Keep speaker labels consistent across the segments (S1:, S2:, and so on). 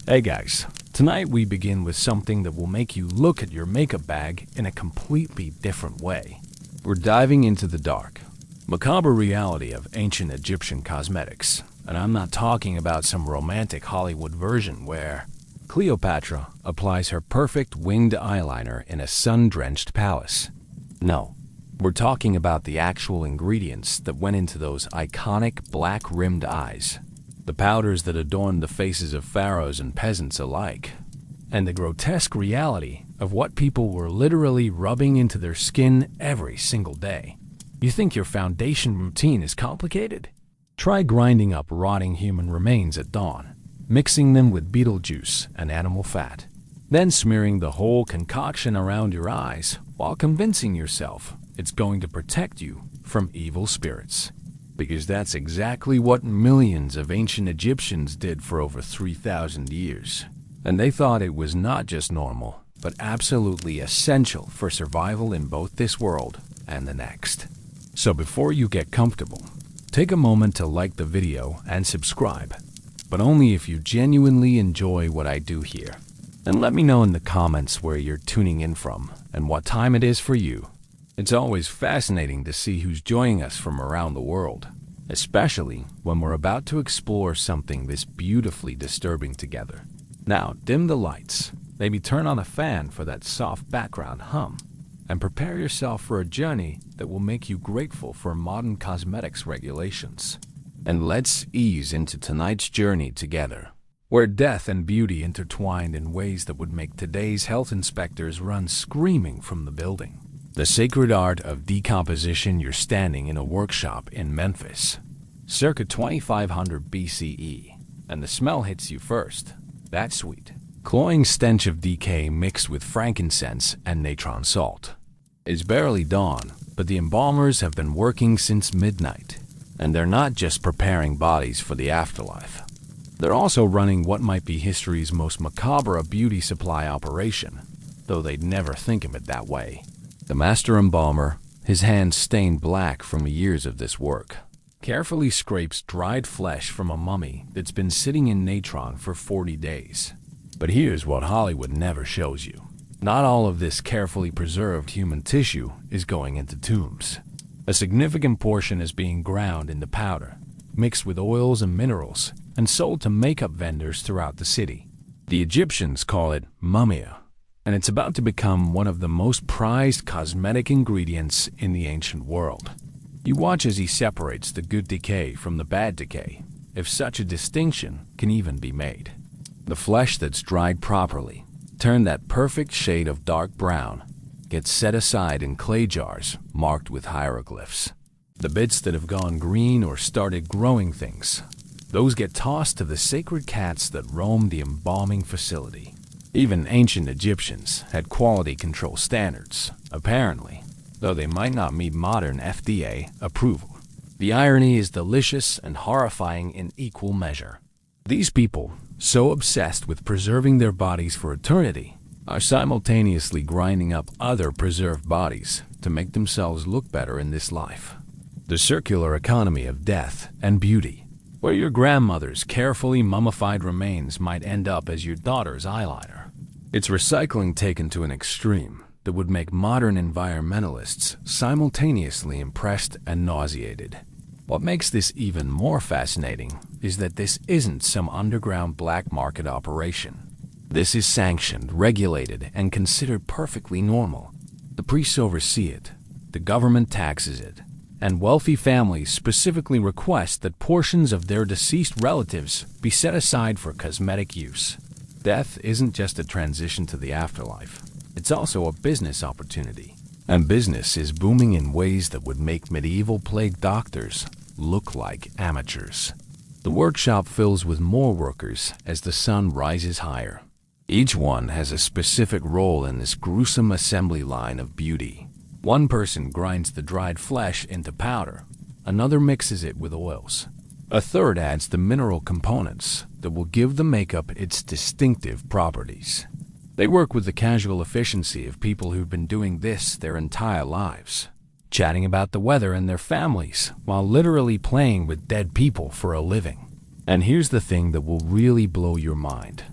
S1: Hey guys, tonight we begin with something that will make you look at your makeup bag in a completely different way. We're diving into the dark, macabre reality of ancient Egyptian cosmetics. And I'm not talking about some romantic Hollywood version where Cleopatra applies her perfect winged eyeliner in a sun-drenched palace. No, we're talking about the actual ingredients that went into those iconic black-rimmed eyes. The powders that adorned the faces of pharaohs and peasants alike, and the grotesque reality of what people were literally rubbing into their skin every single day. You think your foundation routine is complicated? Try grinding up rotting human remains at dawn, mixing them with beetle juice and animal fat, then smearing the whole concoction around your eyes while convincing yourself it's going to protect you from evil spirits. Because that's exactly what millions of ancient Egyptians did for over 3,000 years. And they thought it was not just normal, but absolutely essential for survival in both this world and the next. So before you get comfortable, take a moment to like the video and subscribe, but only if you genuinely enjoy what I do here. And let me know in the comments where you're tuning in from and what time it is for you. It's always fascinating to see who's joining us from around the world, especially when we're about to explore something this beautifully disturbing together. Now, dim the lights, maybe turn on a fan for that soft background hum, and prepare yourself for a journey that will make you grateful for modern cosmetics regulations. And let's ease into tonight's journey together, where death and beauty intertwined in ways that would make today's health inspectors run screaming from the building. The sacred art of decomposition. You're standing in a workshop in Memphis, circa 2500 BCE, and the smell hits you first. That sweet, cloying stench of decay mixed with frankincense and natron salt. It's barely dawn, but the embalmers have been working since midnight, and they're not just preparing bodies for the afterlife. They're also running what might be history's most macabre beauty supply operation, though they'd never think of it that way. The master embalmer, his hands stained black from years of this work, carefully scrapes dried flesh from a mummy that's been sitting in natron for 40 days. But here's what Hollywood never shows you. Not all of this carefully preserved human tissue is going into tombs. A significant portion is being ground into powder, mixed with oils and minerals, and sold to makeup vendors throughout the city. The Egyptians call it mumia, and it's about to become one of the most prized cosmetic ingredients in the ancient world. You watch as he separates the good decay from the bad decay, if such a distinction can even be made. The flesh that's dried properly, turned that perfect shade of dark brown, gets set aside in clay jars marked with hieroglyphs. The bits that have gone green or started growing things, those get tossed to the sacred cats that roam the embalming facility. Even ancient Egyptians had quality control standards, apparently, though they might not meet modern FDA approval. The irony is delicious and horrifying in equal measure. These people, so obsessed with preserving their bodies for eternity, are simultaneously grinding up other preserved bodies to make themselves look better in this life. The circular economy of death and beauty, where your grandmother's carefully mummified remains might end up as your daughter's eyeliner. It's recycling taken to an extreme that would make modern environmentalists simultaneously impressed and nauseated. What makes this even more fascinating is that this isn't some underground black market operation. This is sanctioned, regulated, and considered perfectly normal. The priests oversee it, the government taxes it, and wealthy families specifically request that portions of their deceased relatives be set aside for cosmetic use. Death isn't just a transition to the afterlife, it's also a business opportunity. And business is booming in ways that would make medieval plague doctors look like amateurs. The workshop fills with more workers as the sun rises higher. Each one has a specific role in this gruesome assembly line of beauty. One person grinds the dried flesh into powder, another mixes it with oils. A third adds the mineral components that will give the makeup its distinctive properties. They work with the casual efficiency of people who've been doing this their entire lives, chatting about the weather and their families while literally playing with dead people for a living. And here's the thing that will really blow your mind.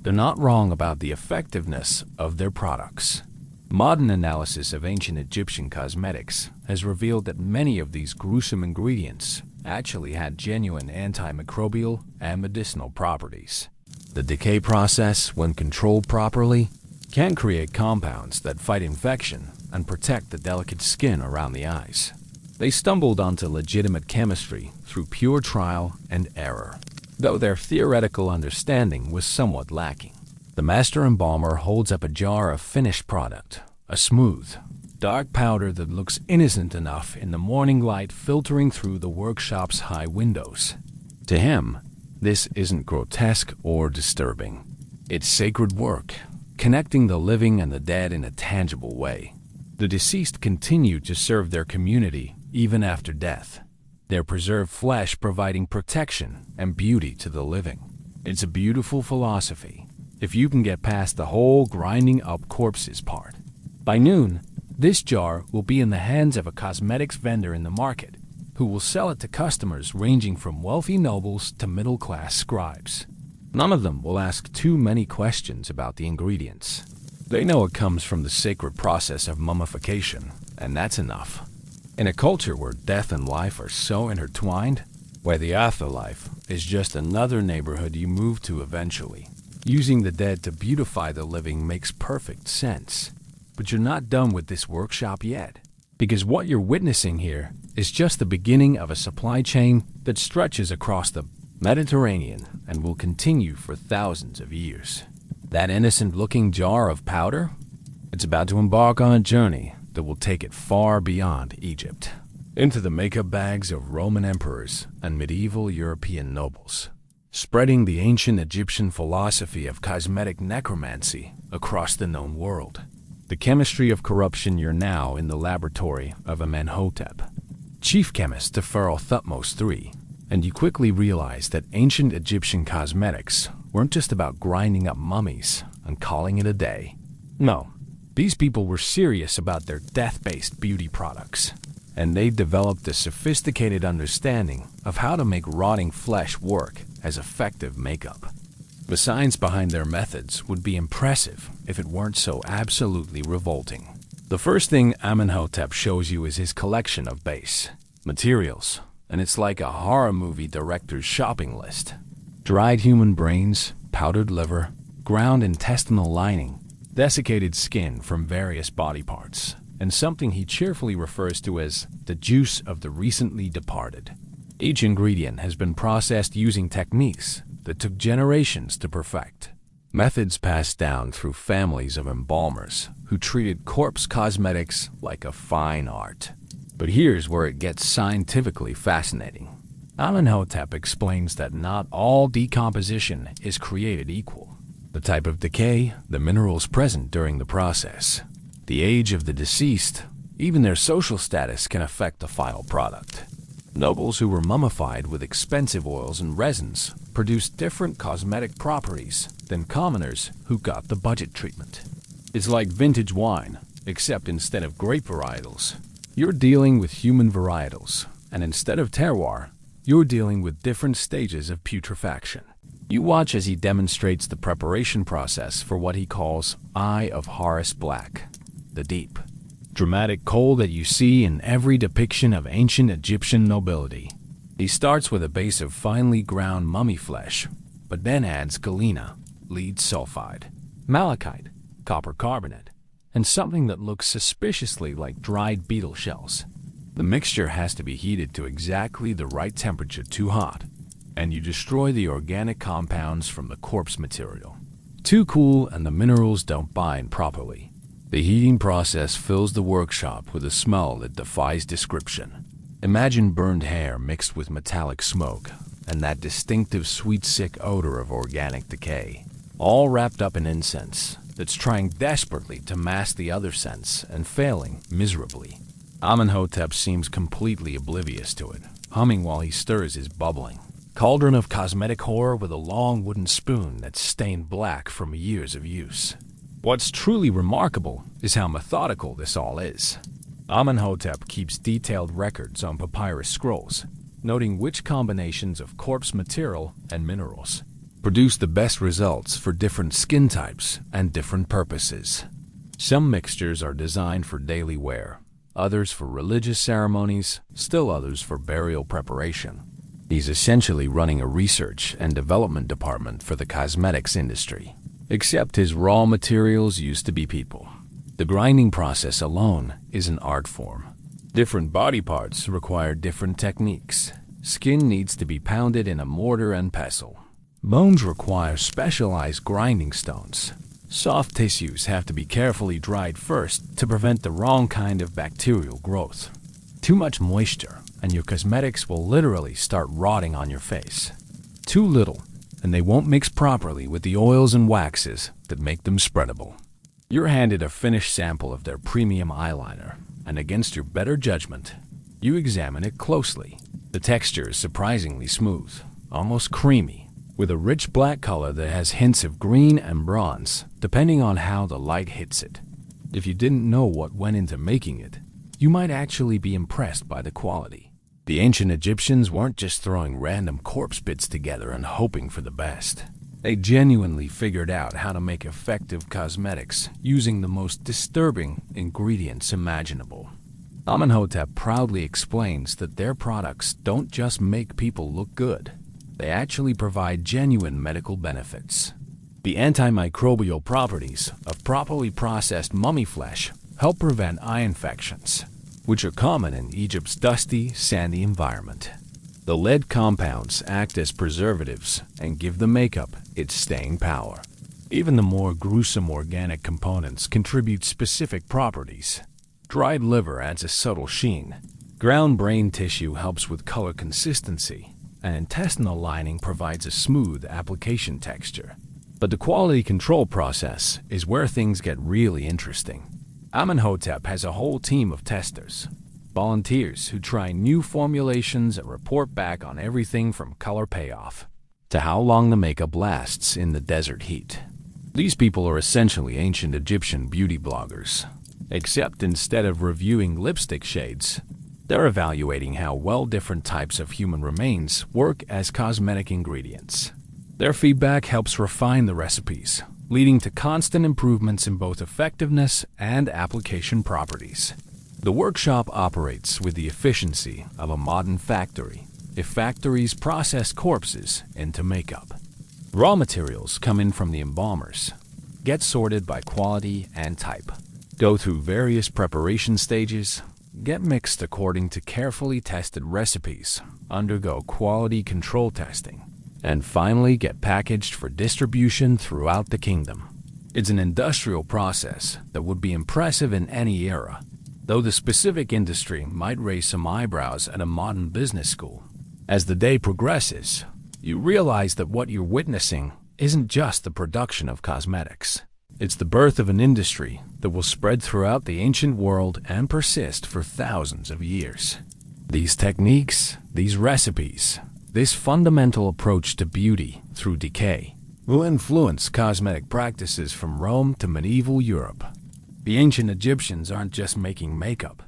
S1: they're not wrong about the effectiveness of their products. Modern analysis of ancient Egyptian cosmetics has revealed that many of these gruesome ingredients actually had genuine antimicrobial and medicinal properties. The decay process, when controlled properly, can create compounds that fight infection and protect the delicate skin around the eyes. They stumbled onto legitimate chemistry through pure trial and error, though their theoretical understanding was somewhat lacking. The master embalmer holds up a jar of finished product, a smooth, dark powder that looks innocent enough in the morning light filtering through the workshop's high windows. To him, this isn't grotesque or disturbing. It's sacred work, connecting the living and the dead in a tangible way. The deceased continue to serve their community even after death, their preserved flesh providing protection and beauty to the living. It's a beautiful philosophy, if you can get past the whole grinding up corpses part. By noon, this jar will be in the hands of a cosmetics vendor in the market, who will sell it to customers ranging from wealthy nobles to middle-class scribes. None of them will ask too many questions about the ingredients. They know it comes from the sacred process of mummification, and that's enough. In a culture where death and life are so intertwined, where the afterlife is just another neighborhood you move to eventually, using the dead to beautify the living makes perfect sense. But you're not done with this workshop yet, because what you're witnessing here is just the beginning of a supply chain that stretches across the Mediterranean and will continue for thousands of years. That innocent-looking jar of powder? It's about to embark on a journey that will take it far beyond Egypt, into the makeup bags of Roman emperors and medieval European nobles, spreading the ancient Egyptian philosophy of cosmetic necromancy across the known world. The chemistry of corruption. You're now in the laboratory of Amenhotep, chief chemist to Pharaoh Thutmose III, and you quickly realize that ancient Egyptian cosmetics weren't just about grinding up mummies and calling it a day. No, these people were serious about their death-based beauty products, and they developed a sophisticated understanding of how to make rotting flesh work as effective makeup. The science behind their methods would be impressive if it weren't so absolutely revolting. The first thing Amenhotep shows you is his collection of base materials, and it's like a horror movie director's shopping list. Dried human brains, powdered liver, ground intestinal lining, desiccated skin from various body parts, and something he cheerfully refers to as the juice of the recently departed. Each ingredient has been processed using techniques that took generations to perfect. Methods passed down through families of embalmers who treated corpse cosmetics like a fine art. But here's where it gets scientifically fascinating. Amenhotep explains that not all decomposition is created equal. The type of decay, the minerals present during the process, the age of the deceased, even their social status can affect the final product. Nobles who were mummified with expensive oils and resins produced different cosmetic properties than commoners who got the budget treatment. It's like vintage wine, except instead of grape varietals, you're dealing with human varietals, and instead of terroir, you're dealing with different stages of putrefaction. You watch as he demonstrates the preparation process for what he calls Eye of Horus Black, the deep, dramatic coal that you see in every depiction of ancient Egyptian nobility. He starts with a base of finely ground mummy flesh, but then adds galena, lead sulfide, malachite, copper carbonate, and something that looks suspiciously like dried beetle shells. The mixture has to be heated to exactly the right temperature, too hot, and you destroy the organic compounds from the corpse material. Too cool and the minerals don't bind properly. The heating process fills the workshop with a smell that defies description. Imagine burned hair mixed with metallic smoke and that distinctive sweet sick odor of organic decay, all wrapped up in incense that's trying desperately to mask the other scents and failing miserably. Amenhotep seems completely oblivious to it, humming while he stirs his bubbling cauldron of cosmetic horror with a long wooden spoon that's stained black from years of use. What's truly remarkable is how methodical this all is. Amenhotep keeps detailed records on papyrus scrolls, noting which combinations of corpse material and minerals, produce the best results for different skin types and different purposes. Some mixtures are designed for daily wear, others for religious ceremonies, still others for burial preparation. He's essentially running a research and development department for the cosmetics industry. Except his raw materials used to be people. The grinding process alone is an art form. Different body parts require different techniques. Skin needs to be pounded in a mortar and pestle. Bones require specialized grinding stones. Soft tissues have to be carefully dried first to prevent the wrong kind of bacterial growth. Too much moisture, and your cosmetics will literally start rotting on your face. Too little, and they won't mix properly with the oils and waxes that make them spreadable. You're handed a finished sample of their premium eyeliner, and against your better judgment, you examine it closely. The texture is surprisingly smooth, almost creamy, with a rich black color that has hints of green and bronze, depending on how the light hits it. If you didn't know what went into making it, you might actually be impressed by the quality. The ancient Egyptians weren't just throwing random corpse bits together and hoping for the best. They genuinely figured out how to make effective cosmetics using the most disturbing ingredients imaginable. Amenhotep proudly explains that their products don't just make people look good. They actually provide genuine medical benefits. The antimicrobial properties of properly processed mummy flesh help prevent eye infections, which are common in Egypt's dusty, sandy environment. The lead compounds act as preservatives and give the makeup its staying power. Even the more gruesome organic components contribute specific properties. Dried liver adds a subtle sheen. Ground brain tissue helps with color consistency. An intestinal lining provides a smooth application texture. But the quality control process is where things get really interesting. Amenhotep has a whole team of testers, volunteers who try new formulations and report back on everything from color payoff to how long the makeup lasts in the desert heat. These people are essentially ancient Egyptian beauty bloggers, except instead of reviewing lipstick shades, they're evaluating how well different types of human remains work as cosmetic ingredients. Their feedback helps refine the recipes, leading to constant improvements in both effectiveness and application properties. The workshop operates with the efficiency of a modern factory, if factories process corpses into makeup. Raw materials come in from the embalmers, get sorted by quality and type, go through various preparation stages, get mixed according to carefully tested recipes, undergo quality control testing, and finally get packaged for distribution throughout the kingdom. It's an industrial process that would be impressive in any era, though the specific industry might raise some eyebrows at a modern business school. As the day progresses, you realize that what you're witnessing isn't just the production of cosmetics. It's the birth of an industry that will spread throughout the ancient world and persist for thousands of years. These techniques, these recipes, this fundamental approach to beauty through decay will influence cosmetic practices from Rome to medieval Europe. The ancient Egyptians aren't just making makeup.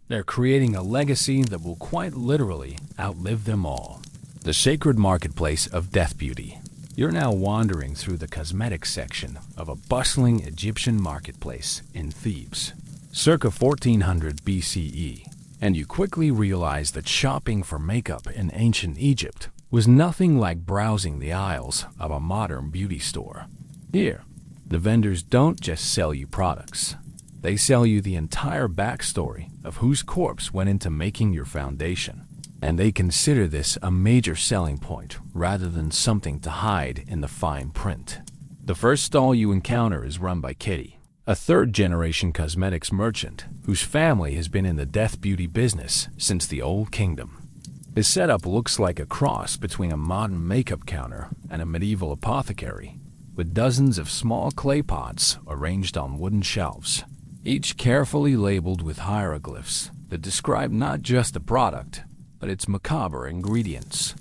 S1: They're creating a legacy that will quite literally outlive them all. The sacred marketplace of death beauty. You're now wandering through the cosmetics section of a bustling Egyptian marketplace in Thebes, circa 1400 BCE, and you quickly realize that shopping for makeup in ancient Egypt was nothing like browsing the aisles of a modern beauty store. Here, the vendors don't just sell you products. They sell you the entire backstory of whose corpse went into making your foundation. And they consider this a major selling point rather than something to hide in the fine print. The first stall you encounter is run by Kitty, a third-generation cosmetics merchant whose family has been in the death beauty business since the Old Kingdom. His setup looks like a cross between a modern makeup counter and a medieval apothecary, with dozens of small clay pots arranged on wooden shelves, each carefully labeled with hieroglyphs that describe not just the product, but its macabre ingredients.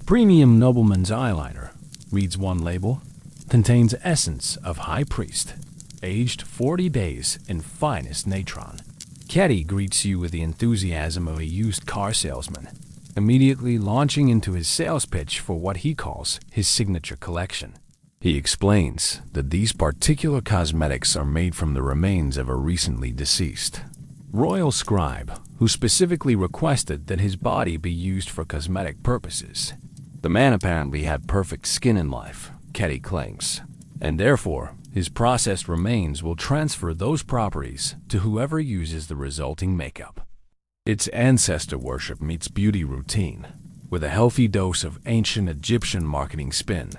S1: Premium Nobleman's Eyeliner, reads one label, contains essence of High Priest, aged 40 days in finest natron. Ketty greets you with the enthusiasm of a used car salesman, immediately launching into his sales pitch for what he calls his signature collection. He explains that these particular cosmetics are made from the remains of a recently deceased royal scribe who specifically requested that his body be used for cosmetic purposes. The man apparently had perfect skin in life, Ketty claims, and therefore his processed remains will transfer those properties to whoever uses the resulting makeup. It's ancestor worship meets beauty routine, with a healthy dose of ancient Egyptian marketing spin.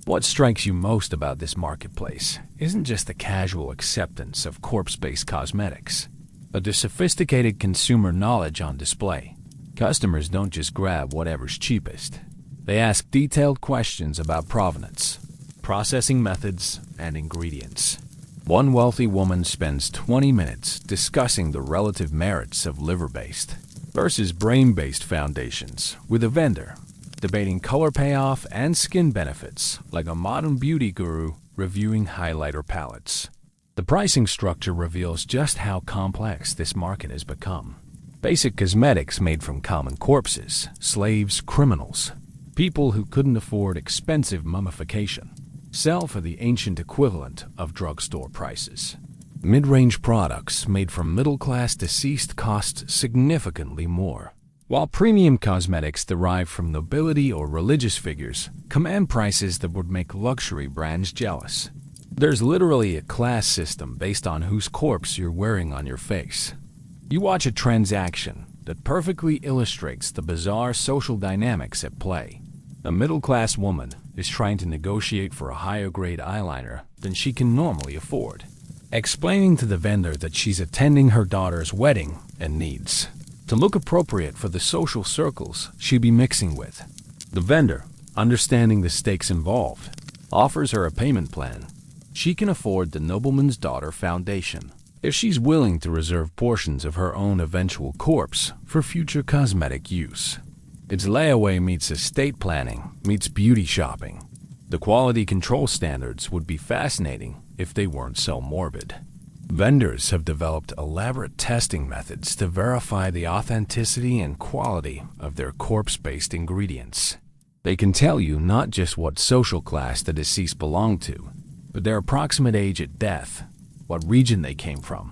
S1: What strikes you most about this marketplace isn't just the casual acceptance of corpse-based cosmetics, but the sophisticated consumer knowledge on display. Customers don't just grab whatever's cheapest. They ask detailed questions about provenance, processing methods, and ingredients. One wealthy woman spends 20 minutes discussing the relative merits of liver-based versus brain-based foundations with a vendor, debating color payoff and skin benefits like a modern beauty guru reviewing highlighter palettes. The pricing structure reveals just how complex this market has become. Basic cosmetics made from common corpses, slaves, criminals, people who couldn't afford expensive mummification, sell for the ancient equivalent of drugstore prices. Mid-range products made from middle-class deceased cost significantly more, while premium cosmetics derived from nobility or religious figures command prices that would make luxury brands jealous. There's literally a class system based on whose corpse you're wearing on your face. You watch a transaction that perfectly illustrates the bizarre social dynamics at play. A middle-class woman is trying to negotiate for a higher-grade eyeliner than she can normally afford, explaining to the vendor that she's attending her daughter's wedding and needs to look appropriate for the social circles she'd be mixing with. The vendor, understanding the stakes involved, offers her a payment plan. She can afford the nobleman's daughter foundation if she's willing to reserve portions of her own eventual corpse for future cosmetic use. It's layaway meets estate planning meets beauty shopping. The quality control standards would be fascinating if they weren't so morbid. Vendors have developed elaborate testing methods to verify the authenticity and quality of their corpse-based ingredients. They can tell you not just what social class the deceased belonged to, but their approximate age at death, what region they came from,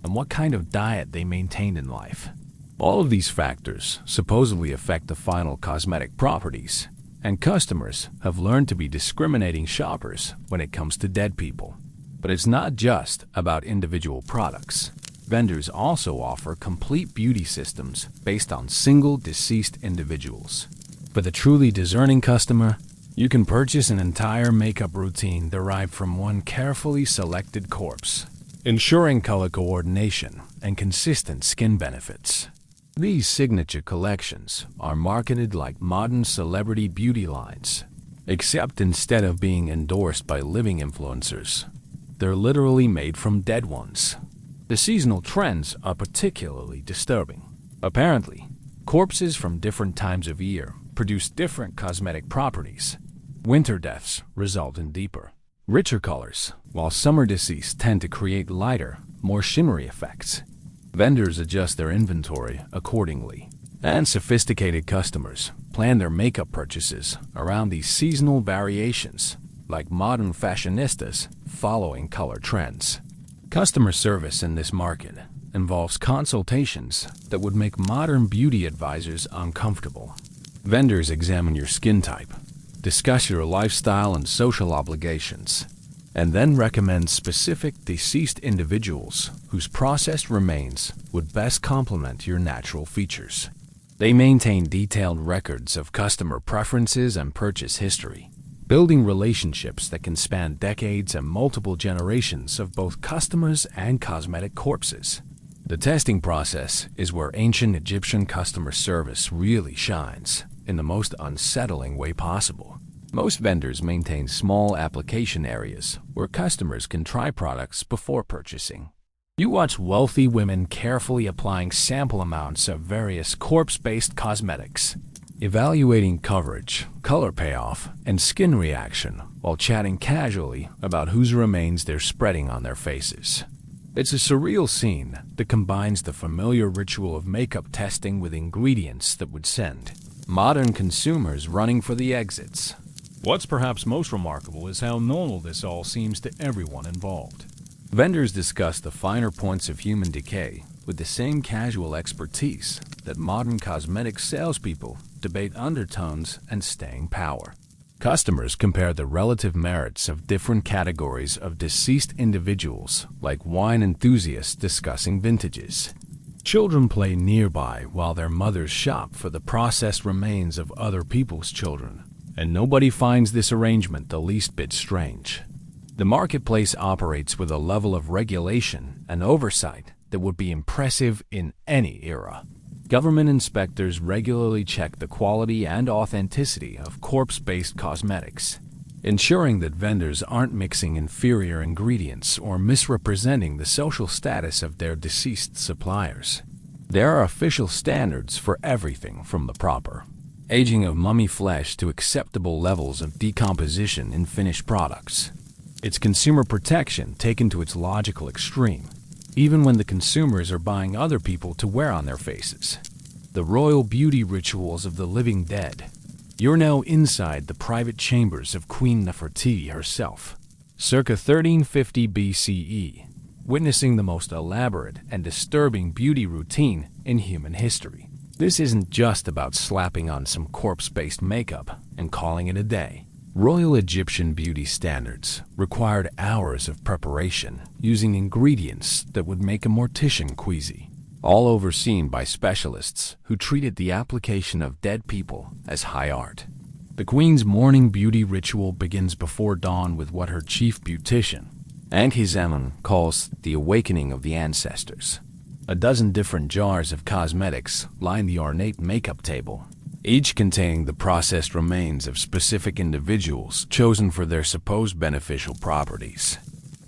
S1: and what kind of diet they maintained in life. All of these factors supposedly affect the final cosmetic properties, and customers have learned to be discriminating shoppers when it comes to dead people. But it's not just about individual products. Vendors also offer complete beauty systems based on single deceased individuals. For the truly discerning customer, you can purchase an entire makeup routine derived from one carefully selected corpse, ensuring color coordination and consistent skin benefits. These signature collections are marketed like modern celebrity beauty lines, except instead of being endorsed by living influencers, they're literally made from dead ones. The seasonal trends are particularly disturbing. Apparently, corpses from different times of year produce different cosmetic properties. Winter deaths result in deeper, richer colors, while summer deceased tend to create lighter, more shimmery effects. Vendors adjust their inventory accordingly, and sophisticated customers plan their makeup purchases around these seasonal variations, like modern fashionistas following color trends. Customer service in this market involves consultations that would make modern beauty advisors uncomfortable. Vendors examine your skin type, discuss your lifestyle and social obligations, and then recommend specific deceased individuals whose processed remains would best complement your natural features. They maintain detailed records of customer preferences and purchase history, building relationships that can span decades and multiple generations of both customers and cosmetic corpses. The testing process is where ancient Egyptian customer service really shines in the most unsettling way possible. Most vendors maintain small application areas where customers can try products before purchasing. You watch wealthy women carefully applying sample amounts of various corpse-based cosmetics, evaluating coverage, color payoff, and skin reaction while chatting casually about whose remains they're spreading on their faces. It's a surreal scene that combines the familiar ritual of makeup testing with ingredients that would send Modern consumers running for the exits.
S2: What's perhaps most remarkable is how normal this all seems to everyone involved.
S1: Vendors discuss the finer points of human decay with the same casual expertise that modern cosmetics salespeople debate undertones and staying power. Customers compare the relative merits of different categories of deceased individuals, like wine enthusiasts discussing vintages. Children play nearby while their mothers shop for the processed remains of other people's children, and nobody finds this arrangement the least bit strange. The marketplace operates with a level of regulation and oversight that would be impressive in any era. Government inspectors regularly check the quality and authenticity of corpse-based cosmetics, ensuring that vendors aren't mixing inferior ingredients or misrepresenting the social status of their deceased suppliers. There are official standards for everything from the proper aging of mummy flesh to acceptable levels of decomposition in finished products. It's consumer protection taken to its logical extreme, even when the consumers are buying other people to wear on their faces. The royal beauty rituals of the living dead. You're now inside the private chambers of Queen Nefertiti herself, circa 1350 BCE, witnessing the most elaborate and disturbing beauty routine in human history. This isn't just about slapping on some corpse-based makeup and calling it a day. Royal Egyptian beauty standards required hours of preparation using ingredients that would make a mortician queasy, all overseen by specialists who treated the application of dead people as high art. The Queen's morning beauty ritual begins before dawn with what her chief beautician, Ankhesemen, calls the awakening of the ancestors. A dozen different jars of cosmetics line the ornate makeup table, each containing the processed remains of specific individuals chosen for their supposed beneficial properties.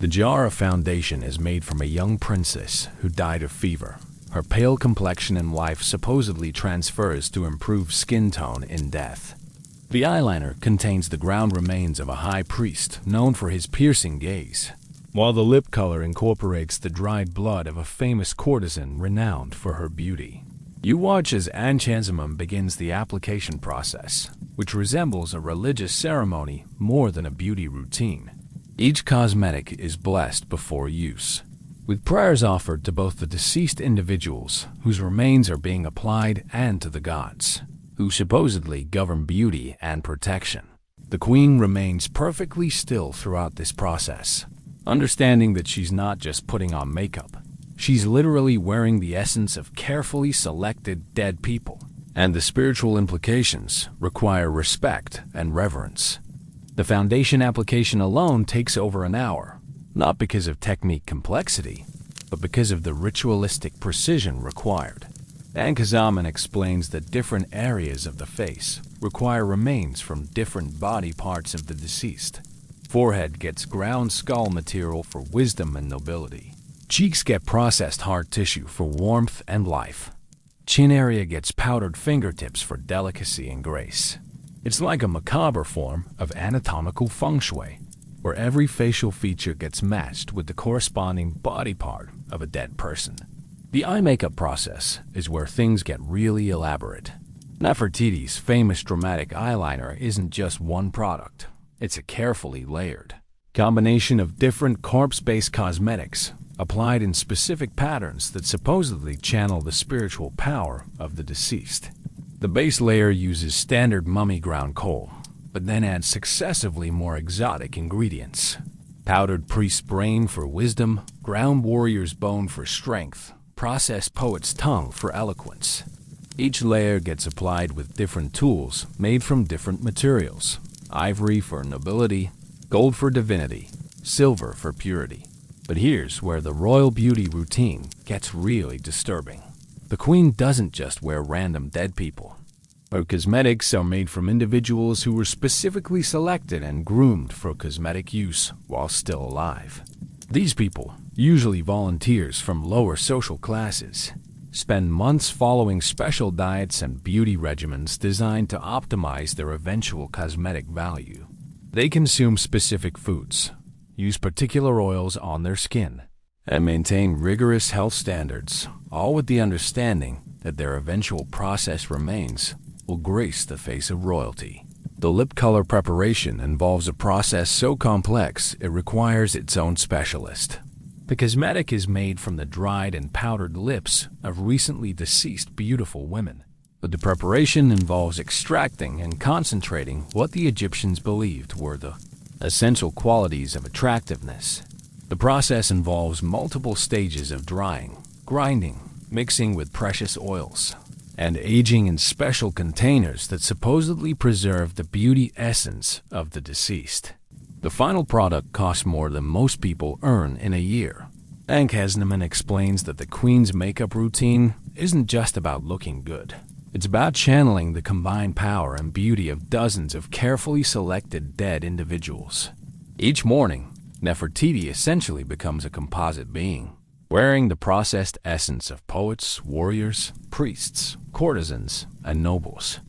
S1: The jar of foundation is made from a young princess who died of fever. Her pale complexion in life supposedly transfers to improved skin tone in death. The eyeliner contains the ground remains of a high priest known for his piercing gaze, while the lip color incorporates the dried blood of a famous courtesan renowned for her beauty. You watch as Ankhesemen begins the application process, which resembles a religious ceremony more than a beauty routine. Each cosmetic is blessed before use, with prayers offered to both the deceased individuals whose remains are being applied and to the gods, who supposedly govern beauty and protection. The Queen remains perfectly still throughout this process, understanding that she's not just putting on makeup. She's literally wearing the essence of carefully selected dead people, and the spiritual implications require respect and reverence. The foundation application alone takes over an hour, not because of technique complexity, but because of the ritualistic precision required. Ankhesemen explains that different areas of the face require remains from different body parts of the deceased. Forehead gets ground skull material for wisdom and nobility. Cheeks get processed hard tissue for warmth and life. Chin area gets powdered fingertips for delicacy and grace. It's like a macabre form of anatomical feng shui, where every facial feature gets matched with the corresponding body part of a dead person. The eye makeup process is where things get really elaborate. Nefertiti's famous dramatic eyeliner isn't just one product. It's a carefully layered combination of different corpse-based cosmetics applied in specific patterns that supposedly channel the spiritual power of the deceased. The base layer uses standard mummy ground coal, but then adds successively more exotic ingredients. Powdered priest's brain for wisdom, ground warrior's bone for strength, processed poet's tongue for eloquence. Each layer gets applied with different tools made from different materials. Ivory for nobility, gold for divinity, silver for purity. But here's where the royal beauty routine gets really disturbing. The Queen doesn't just wear random dead people. Her cosmetics are made from individuals who were specifically selected and groomed for cosmetic use while still alive. These people, usually volunteers from lower social classes, spend months following special diets and beauty regimens designed to optimize their eventual cosmetic value. They consume specific foods, use particular oils on their skin, and maintain rigorous health standards, all with the understanding that their eventual process remains will grace the face of royalty. The lip color preparation involves a process so complex it requires its own specialist. The cosmetic is made from the dried and powdered lips of recently deceased beautiful women. But the preparation involves extracting and concentrating what the Egyptians believed were the essential qualities of attractiveness. The process involves multiple stages of drying, grinding, mixing with precious oils, and aging in special containers that supposedly preserve the beauty essence of the deceased. The final product costs more than most people earn in a year. Ankh-Esneman explains that the Queen's makeup routine isn't just about looking good. It's about channeling the combined power and beauty of dozens of carefully selected dead individuals. Each morning, Nefertiti essentially becomes a composite being, wearing the processed essence of poets, warriors, priests, courtesans, and nobles.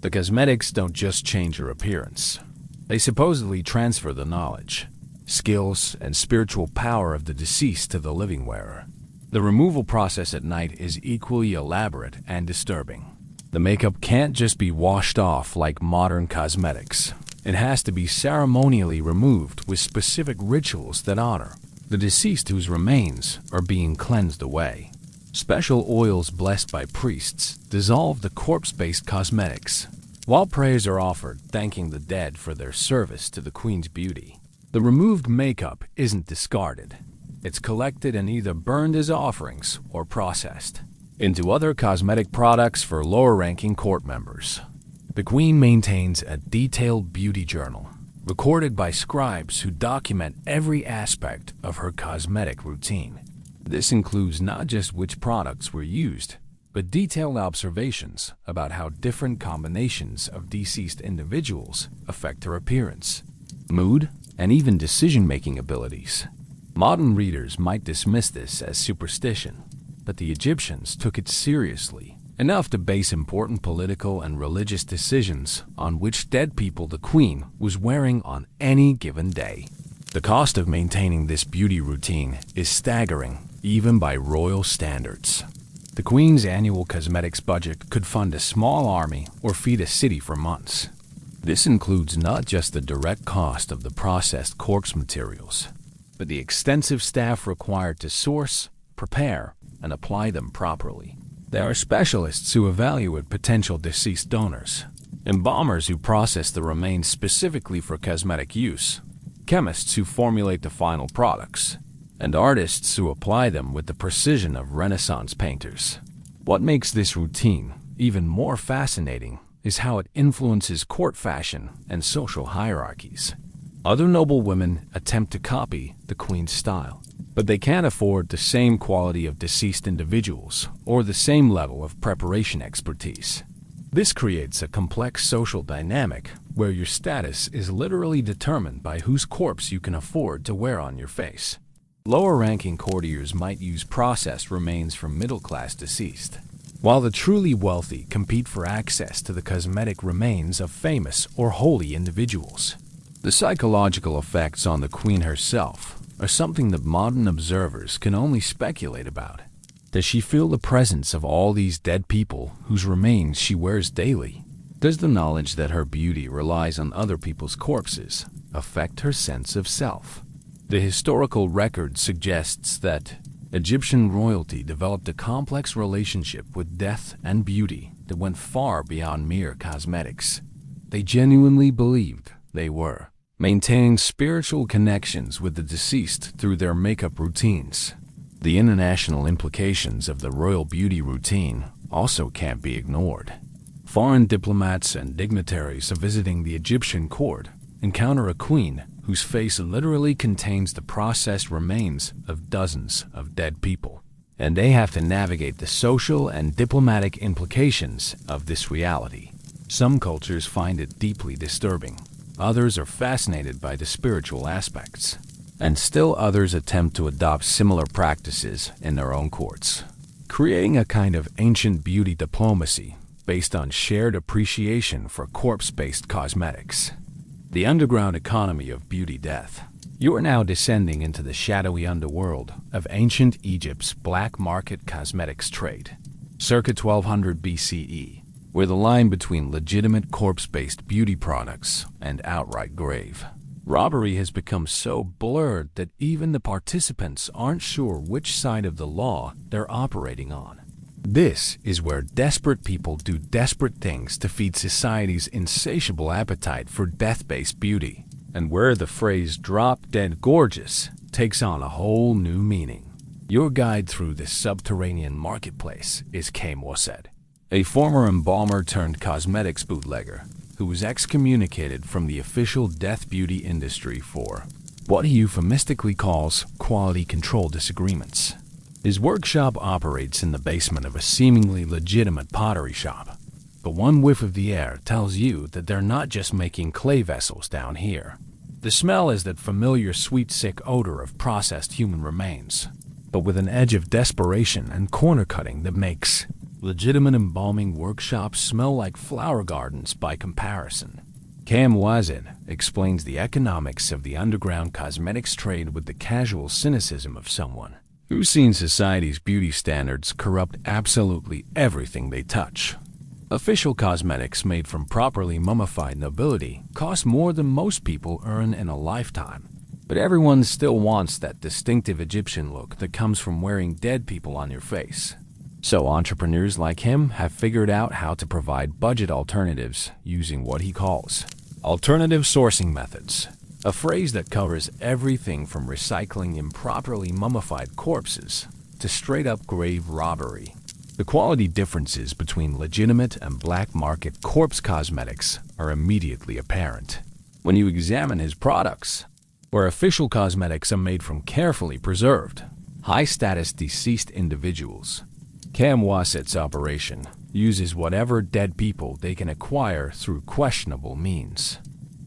S1: The cosmetics don't just change her appearance. They supposedly transfer the knowledge, skills, and spiritual power of the deceased to the living wearer. The removal process at night is equally elaborate and disturbing. The makeup can't just be washed off like modern cosmetics. It has to be ceremonially removed with specific rituals that honor the deceased whose remains are being cleansed away. Special oils blessed by priests dissolve the corpse-based cosmetics, while prayers are offered thanking the dead for their service to the Queen's beauty. The removed makeup isn't discarded. It's collected and either burned as offerings or processed into other cosmetic products for lower-ranking court members. The Queen maintains a detailed beauty journal, recorded by scribes who document every aspect of her cosmetic routine. This includes not just which products were used, but detailed observations about how different combinations of deceased individuals affect her appearance, mood, and even decision-making abilities. Modern readers might dismiss this as superstition, but the Egyptians took it seriously, enough to base important political and religious decisions on which dead people the Queen was wearing on any given day. The cost of maintaining this beauty routine is staggering, even by royal standards. The Queen's annual cosmetics budget could fund a small army or feed a city for months. This includes not just the direct cost of the processed corpse materials, but the extensive staff required to source, prepare, and apply them properly. There are specialists who evaluate potential deceased donors, embalmers who process the remains specifically for cosmetic use, chemists who formulate the final products, and artists who apply them with the precision of Renaissance painters. What makes this routine even more fascinating is how it influences court fashion and social hierarchies. Other noble women attempt to copy the Queen's style, but they can't afford the same quality of deceased individuals or the same level of preparation expertise. This creates a complex social dynamic where your status is literally determined by whose corpse you can afford to wear on your face. Lower-ranking courtiers might use processed remains from middle-class deceased, while the truly wealthy compete for access to the cosmetic remains of famous or holy individuals. The psychological effects on the Queen herself are something that modern observers can only speculate about. Does she feel the presence of all these dead people whose remains she wears daily? Does the knowledge that her beauty relies on other people's corpses affect her sense of self? The historical record suggests that Egyptian royalty developed a complex relationship with death and beauty that went far beyond mere cosmetics. They genuinely believed they were maintaining spiritual connections with the deceased through their makeup routines. The international implications of the royal beauty routine also can't be ignored. Foreign diplomats and dignitaries visiting the Egyptian court encounter a queen whose face literally contains the processed remains of dozens of dead people, and they have to navigate the social and diplomatic implications of this reality. Some cultures find it deeply disturbing. Others are fascinated by the spiritual aspects, and still others attempt to adopt similar practices in their own courts, creating a kind of ancient beauty diplomacy based on shared appreciation for corpse-based cosmetics. The underground economy of beauty death. You are now descending into the shadowy underworld of ancient Egypt's black market cosmetics trade. Circa 1200 BCE, where the line between legitimate corpse-based beauty products and outright grave robbery has become so blurred that even the participants aren't sure which side of the law they're operating on. This is where desperate people do desperate things to feed society's insatiable appetite for death-based beauty, and where the phrase "drop dead gorgeous" takes on a whole new meaning. Your guide through this subterranean marketplace is Cam Wasset, a former embalmer turned cosmetics bootlegger who was excommunicated from the official death beauty industry for what he euphemistically calls quality control disagreements. His workshop operates in the basement of a seemingly legitimate pottery shop, but one whiff of the air tells you that they're not just making clay vessels down here. The smell is that familiar sweet sick odor of processed human remains, but with an edge of desperation and corner cutting that makes legitimate embalming workshops smell like flower gardens by comparison. Cam Wasset explains the economics of the underground cosmetics trade with the casual cynicism of someone who's seen society's beauty standards corrupt absolutely everything they touch. Official cosmetics made from properly mummified nobility cost more than most people earn in a lifetime, but everyone still wants that distinctive Egyptian look that comes from wearing dead people on your face. So entrepreneurs like him have figured out how to provide budget alternatives using what he calls alternative sourcing methods, a phrase that covers everything from recycling improperly mummified corpses to straight-up grave robbery. The quality differences between legitimate and black market corpse cosmetics are immediately apparent when you examine his products. Where official cosmetics are made from carefully preserved, high-status deceased individuals, Cam Wasset's operation uses whatever dead people they can acquire through questionable means.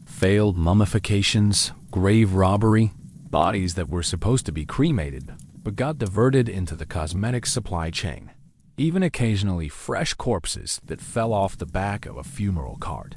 S1: Failed mummifications, grave robbery, bodies that were supposed to be cremated but got diverted into the cosmetic supply chain, even occasionally fresh corpses that fell off the back of a funeral cart.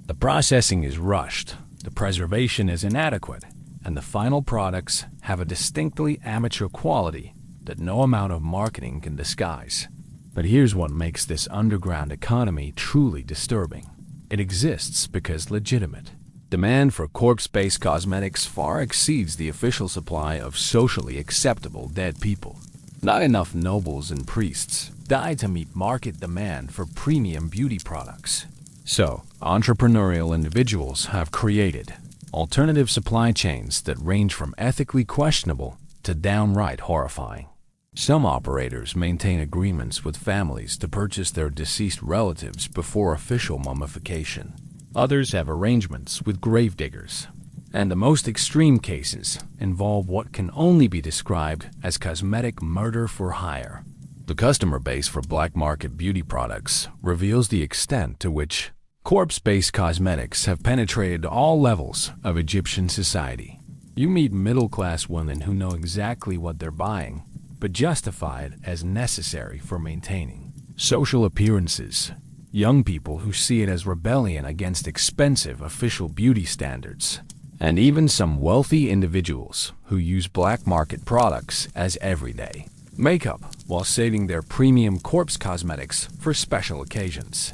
S1: The processing is rushed, the preservation is inadequate, and the final products have a distinctly amateur quality that no amount of marketing can disguise. But here's what makes this underground economy truly disturbing. It exists because legitimate. Demand for corpse-based cosmetics far exceeds the official supply of socially acceptable dead people. Not enough nobles and priests die to meet market demand for premium beauty products. So, entrepreneurial individuals have created alternative supply chains that range from ethically questionable to downright horrifying. Some operators maintain agreements with families to purchase their deceased relatives before official mummification. Others have arrangements with gravediggers. And the most extreme cases involve what can only be described as cosmetic murder for hire. The customer base for black market beauty products reveals the extent to which corpse-based cosmetics have penetrated all levels of Egyptian society. You meet middle-class women who know exactly what they're buying, but justify it as necessary for maintaining social appearances. Young people who see it as rebellion against expensive official beauty standards. And even some wealthy individuals who use black market products as everyday makeup while saving their premium corpse cosmetics for special occasions.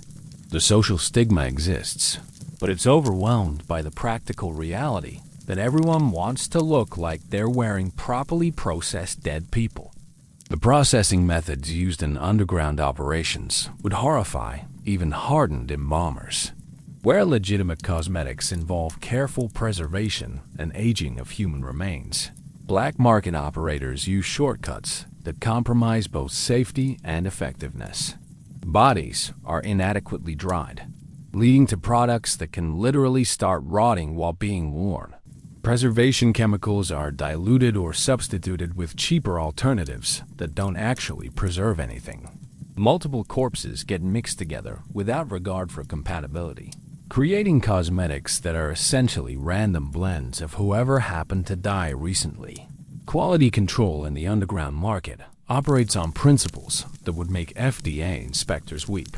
S1: The social stigma exists, but it's overwhelmed by the practical reality that everyone wants to look like they're wearing properly processed dead people. The processing methods used in underground operations would horrify even hardened embalmers. Where legitimate cosmetics involve careful preservation and aging of human remains, black market operators use shortcuts that compromise both safety and effectiveness. Bodies are inadequately dried, leading to products that can literally start rotting while being worn. Preservation chemicals are diluted or substituted with cheaper alternatives that don't actually preserve anything. Multiple corpses get mixed together without regard for compatibility, creating cosmetics that are essentially random blends of whoever happened to die recently. Quality control in the underground market operates on principles that would make FDA inspectors weep.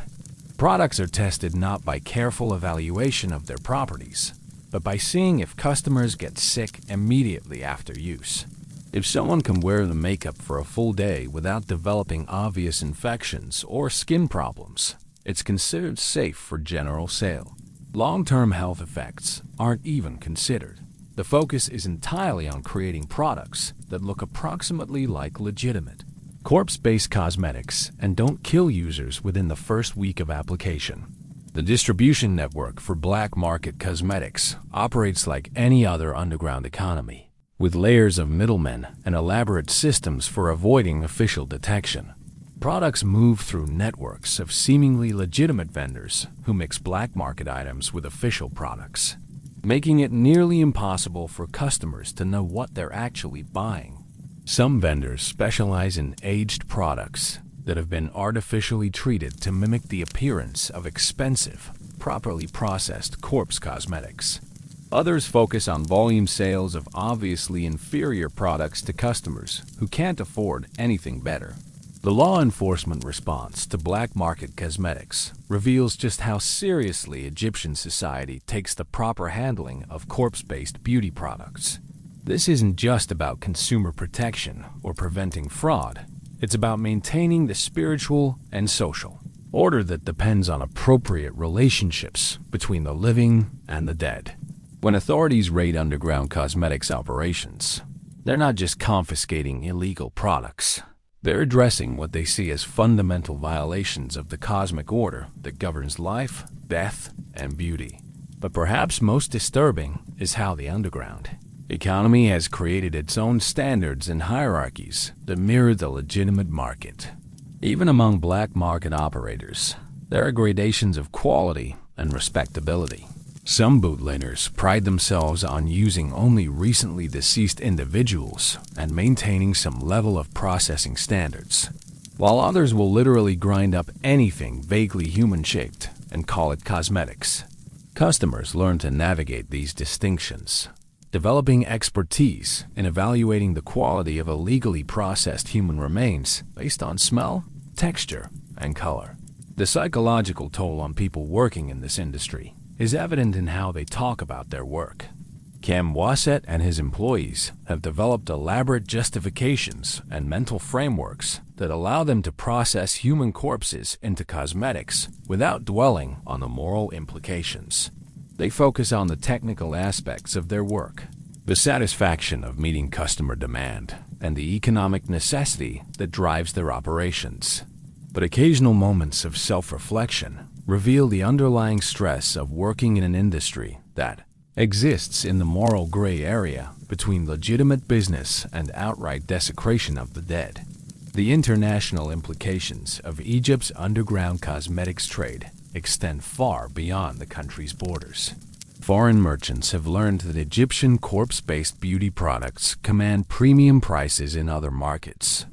S1: Products are tested not by careful evaluation of their properties, but by seeing if customers get sick immediately after use. If someone can wear the makeup for a full day without developing obvious infections or skin problems, it's considered safe for general sale. Long-term health effects aren't even considered. The focus is entirely on creating products that look approximately like legitimate, corpse-based cosmetics and don't kill users within the first week of application. The distribution network for black market cosmetics operates like any other underground economy, with layers of middlemen and elaborate systems for avoiding official detection. Products move through networks of seemingly legitimate vendors who mix black market items with official products, making it nearly impossible for customers to know what they're actually buying. Some vendors specialize in aged products that have been artificially treated to mimic the appearance of expensive, properly processed corpse cosmetics. Others focus on volume sales of obviously inferior products to customers who can't afford anything better. The law enforcement response to black market cosmetics reveals just how seriously Egyptian society takes the proper handling of corpse-based beauty products. This isn't just about consumer protection or preventing fraud. It's about maintaining the spiritual and social order that depends on appropriate relationships between the living and the dead. When authorities raid underground cosmetics operations, they're not just confiscating illegal products. They're addressing what they see as fundamental violations of the cosmic order that governs life, death, and beauty. But perhaps most disturbing is how the underground economy has created its own standards and hierarchies that mirror the legitimate market. Even among black market operators, there are gradations of quality and respectability. Some bootleggers pride themselves on using only recently deceased individuals and maintaining some level of processing standards, while others will literally grind up anything vaguely human-shaped and call it cosmetics. Customers learn to navigate these distinctions, developing expertise in evaluating the quality of illegally processed human remains based on smell, texture, and color. The psychological toll on people working in this industry is evident in how they talk about their work. Cam Wasset and his employees have developed elaborate justifications and mental frameworks that allow them to process human corpses into cosmetics without dwelling on the moral implications. They focus on the technical aspects of their work, the satisfaction of meeting customer demand, and the economic necessity that drives their operations. But occasional moments of self-reflection reveal the underlying stress of working in an industry that exists in the moral gray area between legitimate business and outright desecration of the dead. The international implications of Egypt's underground cosmetics trade extend far beyond the country's borders. Foreign merchants have learned that Egyptian corpse-based beauty products command premium prices in other markets,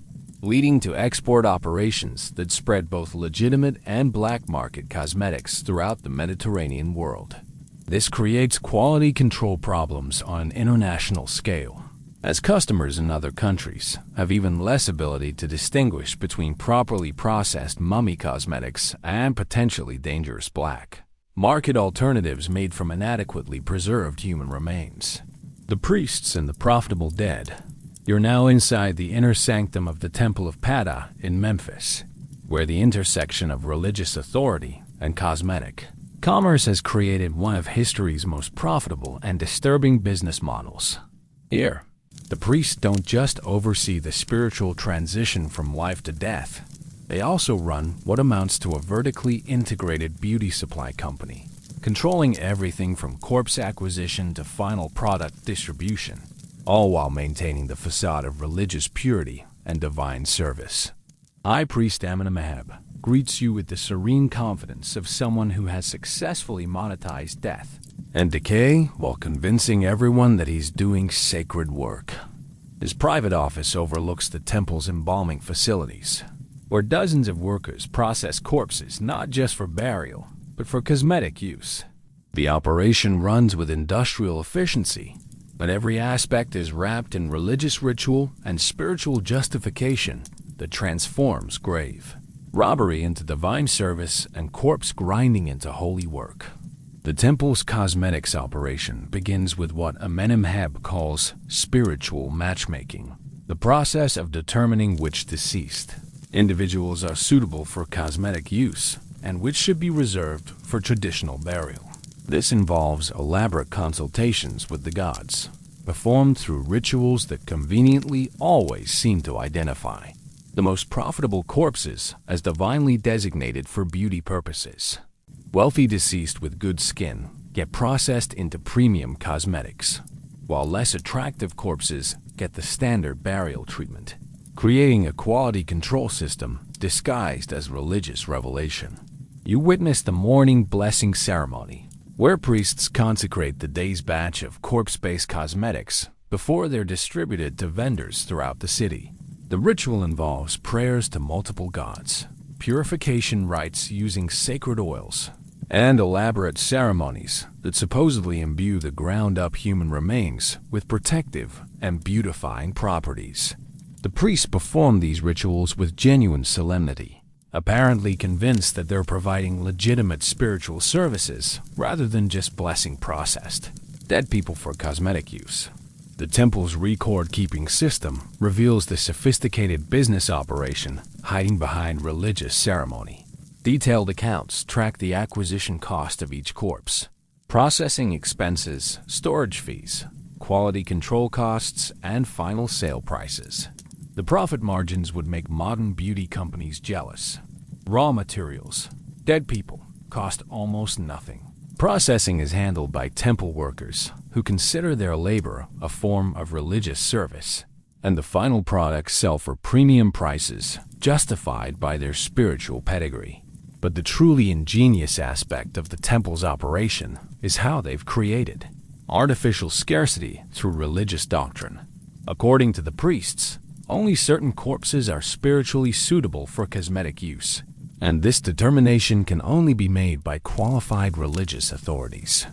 S1: leading to export operations that spread both legitimate and black market cosmetics throughout the Mediterranean world. This creates quality control problems on an international scale, as customers in other countries have even less ability to distinguish between properly processed mummy cosmetics and potentially dangerous black market alternatives made from inadequately preserved human remains. The priests and the profitable dead. You're now inside the inner sanctum of the Temple of Ptah in Memphis, where the intersection of religious authority and cosmetic commerce has created one of history's most profitable and disturbing business models. Here, the priests don't just oversee the spiritual transition from life to death. They also run what amounts to a vertically integrated beauty supply company, controlling everything from corpse acquisition to final product distribution, all while maintaining the facade of religious purity and divine service. High Priest Amenemheb greets you with the serene confidence of someone who has successfully monetized death and decay while convincing everyone that he's doing sacred work. His private office overlooks the temple's embalming facilities, where dozens of workers process corpses not just for burial, but for cosmetic use. The operation runs with industrial efficiency, but every aspect is wrapped in religious ritual and spiritual justification that transforms grave robbery into divine service and corpse grinding into holy work. The temple's cosmetics operation begins with what Amenemheb calls spiritual matchmaking, the process of determining which deceased individuals are suitable for cosmetic use and which should be reserved for traditional burial. This involves elaborate consultations with the gods, performed through rituals that conveniently always seem to identify the most profitable corpses as divinely designated for beauty purposes. Wealthy deceased with good skin get processed into premium cosmetics, while less attractive corpses get the standard burial treatment, creating a quality control system disguised as religious revelation. You witness the mourning blessing ceremony, where priests consecrate the day's batch of corpse-based cosmetics before they're distributed to vendors throughout the city. The ritual involves prayers to multiple gods, purification rites using sacred oils, and elaborate ceremonies that supposedly imbue the ground-up human remains with protective and beautifying properties. The priests perform these rituals with genuine solemnity, apparently convinced that they're providing legitimate spiritual services rather than just blessing processed dead people for cosmetic use. The temple's record-keeping system reveals the sophisticated business operation hiding behind religious ceremony. Detailed accounts track the acquisition cost of each corpse, processing expenses, storage fees, quality control costs, and final sale prices. The profit margins would make modern beauty companies jealous. Raw materials, dead people, cost almost nothing. Processing is handled by temple workers who consider their labor a form of religious service, and the final products sell for premium prices justified by their spiritual pedigree. But the truly ingenious aspect of the temple's operation is how they've created artificial scarcity through religious doctrine. According to the priests, only certain corpses are spiritually suitable for cosmetic use, and this determination can only be made by qualified religious authorities.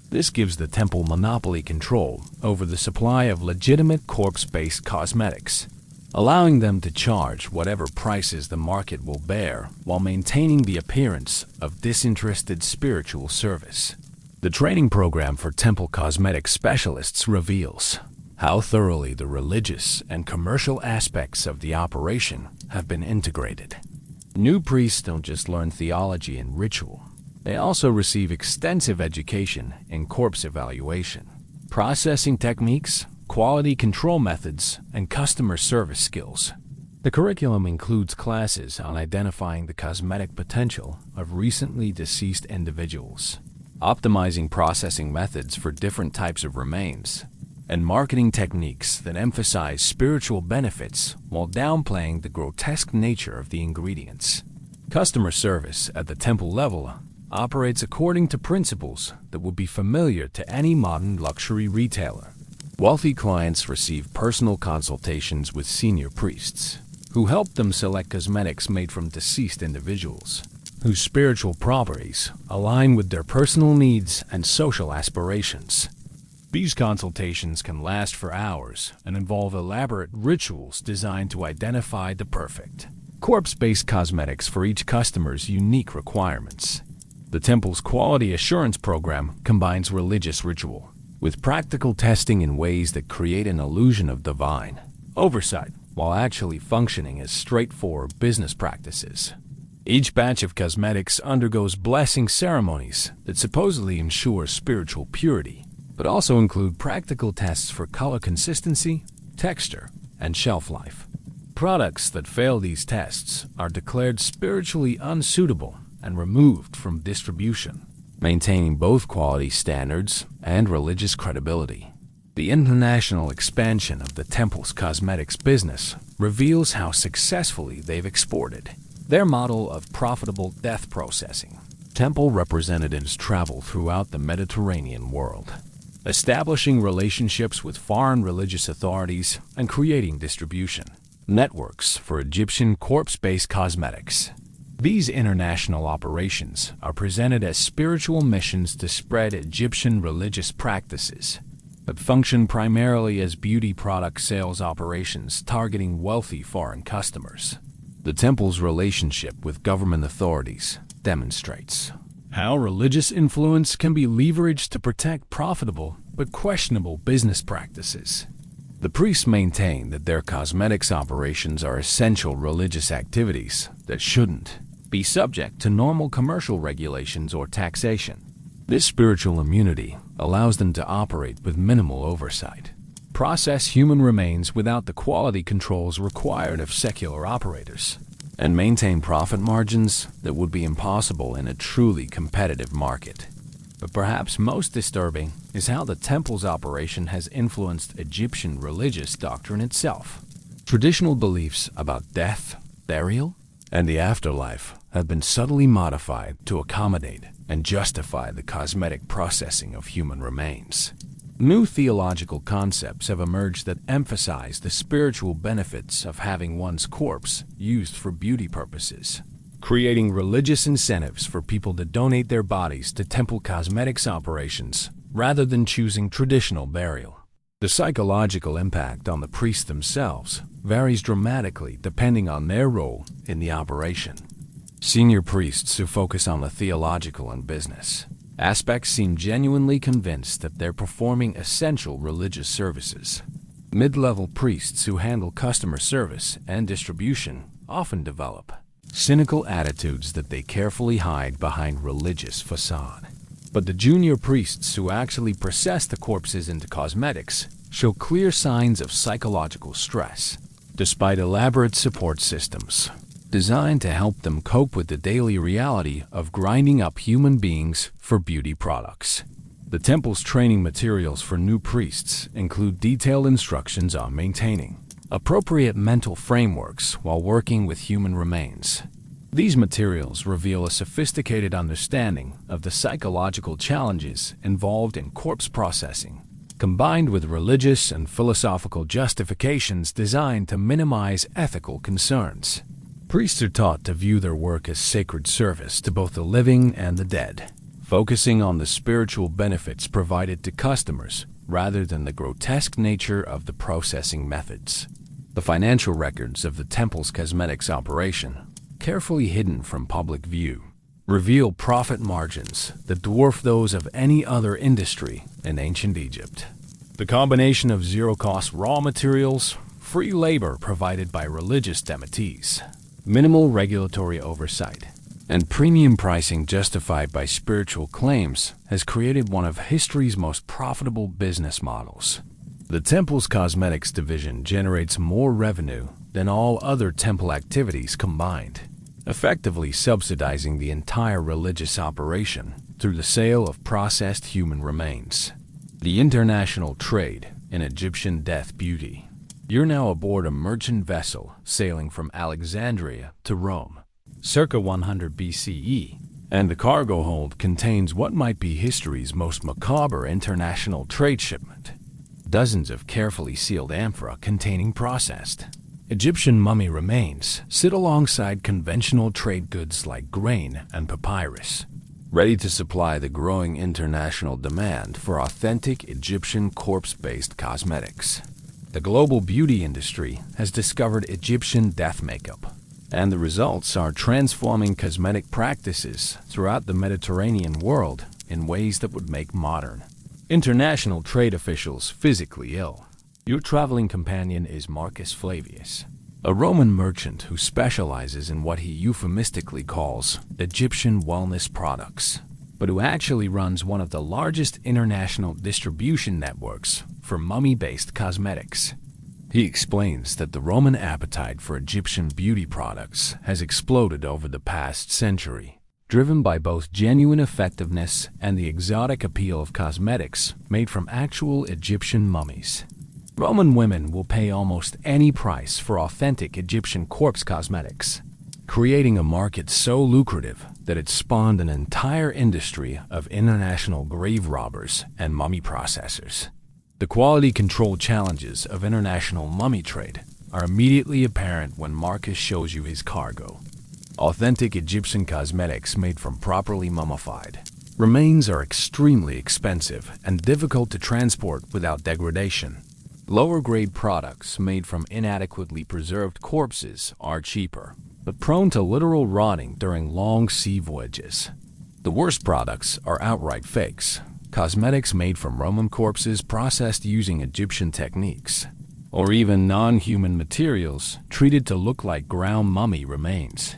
S1: This gives the temple monopoly control over the supply of legitimate corpse-based cosmetics, allowing them to charge whatever prices the market will bear while maintaining the appearance of disinterested spiritual service. The training program for temple cosmetic specialists reveals how thoroughly the religious and commercial aspects of the operation have been integrated. New priests don't just learn theology and ritual. They also receive extensive education in corpse evaluation, processing techniques, quality control methods, and customer service skills. The curriculum includes classes on identifying the cosmetic potential of recently deceased individuals, optimizing processing methods for different types of remains, and marketing techniques that emphasize spiritual benefits while downplaying the grotesque nature of the ingredients. Customer service at the temple level operates according to principles that would be familiar to any modern luxury retailer. Wealthy clients receive personal consultations with senior priests, who help them select cosmetics made from deceased individuals, whose spiritual properties align with their personal needs and social aspirations. These consultations can last for hours and involve elaborate rituals designed to identify the perfect corpse-based cosmetics for each customer's unique requirements. The temple's quality assurance program combines religious ritual with practical testing in ways that create an illusion of divine oversight while actually functioning as straightforward business practices. Each batch of cosmetics undergoes blessing ceremonies that supposedly ensure spiritual purity, but also include practical tests for color consistency, texture, and shelf life. Products that fail these tests are declared spiritually unsuitable and removed from distribution, maintaining both quality standards and religious credibility. The international expansion of the temple's cosmetics business reveals how successfully they've exported their model of profitable death processing. Temple representatives travel throughout the Mediterranean world, establishing relationships with foreign religious authorities and creating distribution networks for Egyptian corpse-based cosmetics. These international operations are presented as spiritual missions to spread Egyptian religious practices, but function primarily as beauty product sales operations targeting wealthy foreign customers. The temple's relationship with government authorities demonstrates how religious influence can be leveraged to protect profitable but questionable business practices. The priests maintain that their cosmetics operations are essential religious activities that shouldn't be subject to normal commercial regulations or taxation. This spiritual immunity allows them to operate with minimal oversight, process human remains without the quality controls required of secular operators, and maintain profit margins that would be impossible in a truly competitive market. But perhaps most disturbing is how the temple's operation has influenced Egyptian religious doctrine itself. Traditional beliefs about death, burial, and the afterlife have been subtly modified to accommodate and justify the cosmetic processing of human remains. New theological concepts have emerged that emphasize the spiritual benefits of having one's corpse used for beauty purposes, creating religious incentives for people to donate their bodies to temple cosmetics operations rather than choosing traditional burial. The psychological impact on the priests themselves varies dramatically depending on their role in the operation. Senior priests who focus on the theological and business aspects seem genuinely convinced that they're performing essential religious services. Mid-level priests who handle customer service and distribution often develop cynical attitudes that they carefully hide behind religious facade. But the junior priests who actually process the corpses into cosmetics show clear signs of psychological stress, despite elaborate support systems designed to help them cope with the daily reality of grinding up human beings for beauty products. The temple's training materials for new priests include detailed instructions on maintaining appropriate mental frameworks while working with human remains. These materials reveal a sophisticated understanding of the psychological challenges involved in corpse processing, combined with religious and philosophical justifications designed to minimize ethical concerns. Priests are taught to view their work as sacred service to both the living and the dead, focusing on the spiritual benefits provided to customers rather than the grotesque nature of the processing methods. The financial records of the temple's cosmetics operation, carefully hidden from public view, reveal profit margins that dwarf those of any other industry in ancient Egypt. The combination of zero-cost raw materials, free labor provided by religious devotees, minimal regulatory oversight, and premium pricing justified by spiritual claims has created one of history's most profitable business models. The temple's cosmetics division generates more revenue than all other temple activities combined, effectively subsidizing the entire religious operation through the sale of processed human remains. The international trade in Egyptian death beauty. You're now aboard a merchant vessel sailing from Alexandria to Rome, circa 100 BCE, and the cargo hold contains what might be history's most macabre international trade shipment. Dozens of carefully sealed amphora containing processed Egyptian mummy remains sit alongside conventional trade goods like grain and papyrus, ready to supply the growing international demand for authentic Egyptian corpse-based cosmetics. The global beauty industry has discovered Egyptian death makeup, and the results are transforming cosmetic practices throughout the Mediterranean world in ways that would make modern international trade officials physically ill. Your traveling companion is Marcus Flavius, a Roman merchant who specializes in what he euphemistically calls Egyptian wellness products, but who actually runs one of the largest international distribution networks for mummy-based cosmetics. He explains that the Roman appetite for Egyptian beauty products has exploded over the past century, driven by both genuine effectiveness and the exotic appeal of cosmetics made from actual Egyptian mummies. Roman women will pay almost any price for authentic Egyptian corpse cosmetics, creating a market so lucrative that it spawned an entire industry of international grave robbers and mummy processors. The quality control challenges of international mummy trade are immediately apparent when Marcus shows you his cargo. Authentic Egyptian cosmetics made from properly mummified remains are extremely expensive and difficult to transport without degradation. Lower-grade products made from inadequately preserved corpses are cheaper, but prone to literal rotting during long sea voyages. The worst products are outright fakes, cosmetics made from Roman corpses processed using Egyptian techniques, or even non-human materials treated to look like ground mummy remains.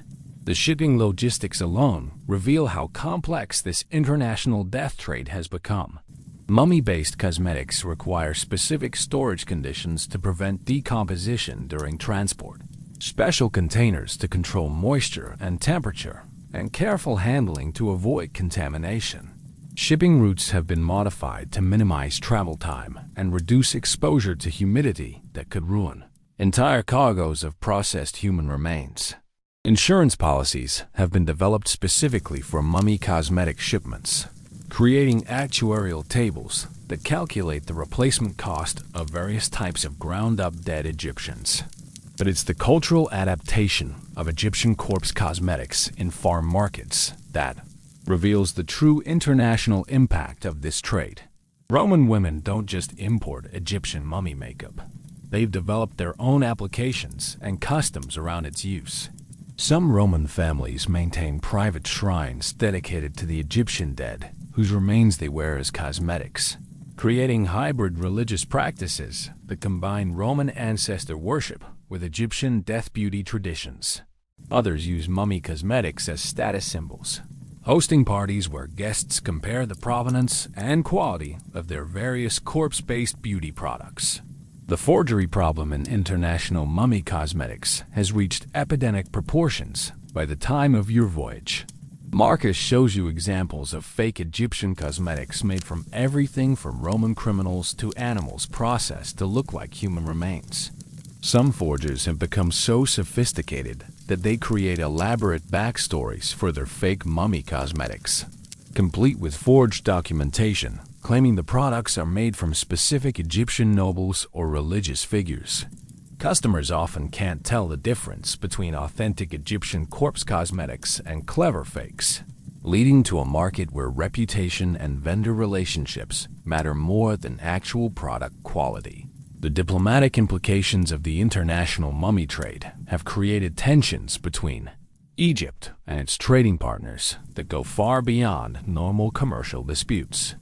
S1: The shipping logistics alone reveal how complex this international death trade has become. Mummy-based cosmetics require specific storage conditions to prevent decomposition during transport, special containers to control moisture and temperature, and careful handling to avoid contamination. Shipping routes have been modified to minimize travel time and reduce exposure to humidity that could ruin entire cargoes of processed human remains. Insurance policies have been developed specifically for mummy cosmetic shipments, creating actuarial tables that calculate the replacement cost of various types of ground-up dead Egyptians. But it's the cultural adaptation of Egyptian corpse cosmetics in foreign markets that reveals the true international impact of this trade. Roman women don't just import Egyptian mummy makeup. They've developed their own applications and customs around its use. Some Roman families maintain private shrines dedicated to the Egyptian dead, whose remains they wear as cosmetics, creating hybrid religious practices that combine Roman ancestor worship with Egyptian death beauty traditions. Others use mummy cosmetics as status symbols, hosting parties where guests compare the provenance and quality of their various corpse-based beauty products. The forgery problem in international mummy cosmetics has reached epidemic proportions by the time of your voyage. Marcus shows you examples of fake Egyptian cosmetics made from everything from Roman criminals to animals processed to look like human remains. Some forgers have become so sophisticated that they create elaborate backstories for their fake mummy cosmetics, complete with forged documentation claiming the products are made from specific Egyptian nobles or religious figures. Customers often can't tell the difference between authentic Egyptian corpse cosmetics and clever fakes, leading to a market where reputation and vendor relationships matter more than actual product quality. The diplomatic implications of the international mummy trade have created tensions between Egypt and its trading partners that go far beyond normal commercial disputes.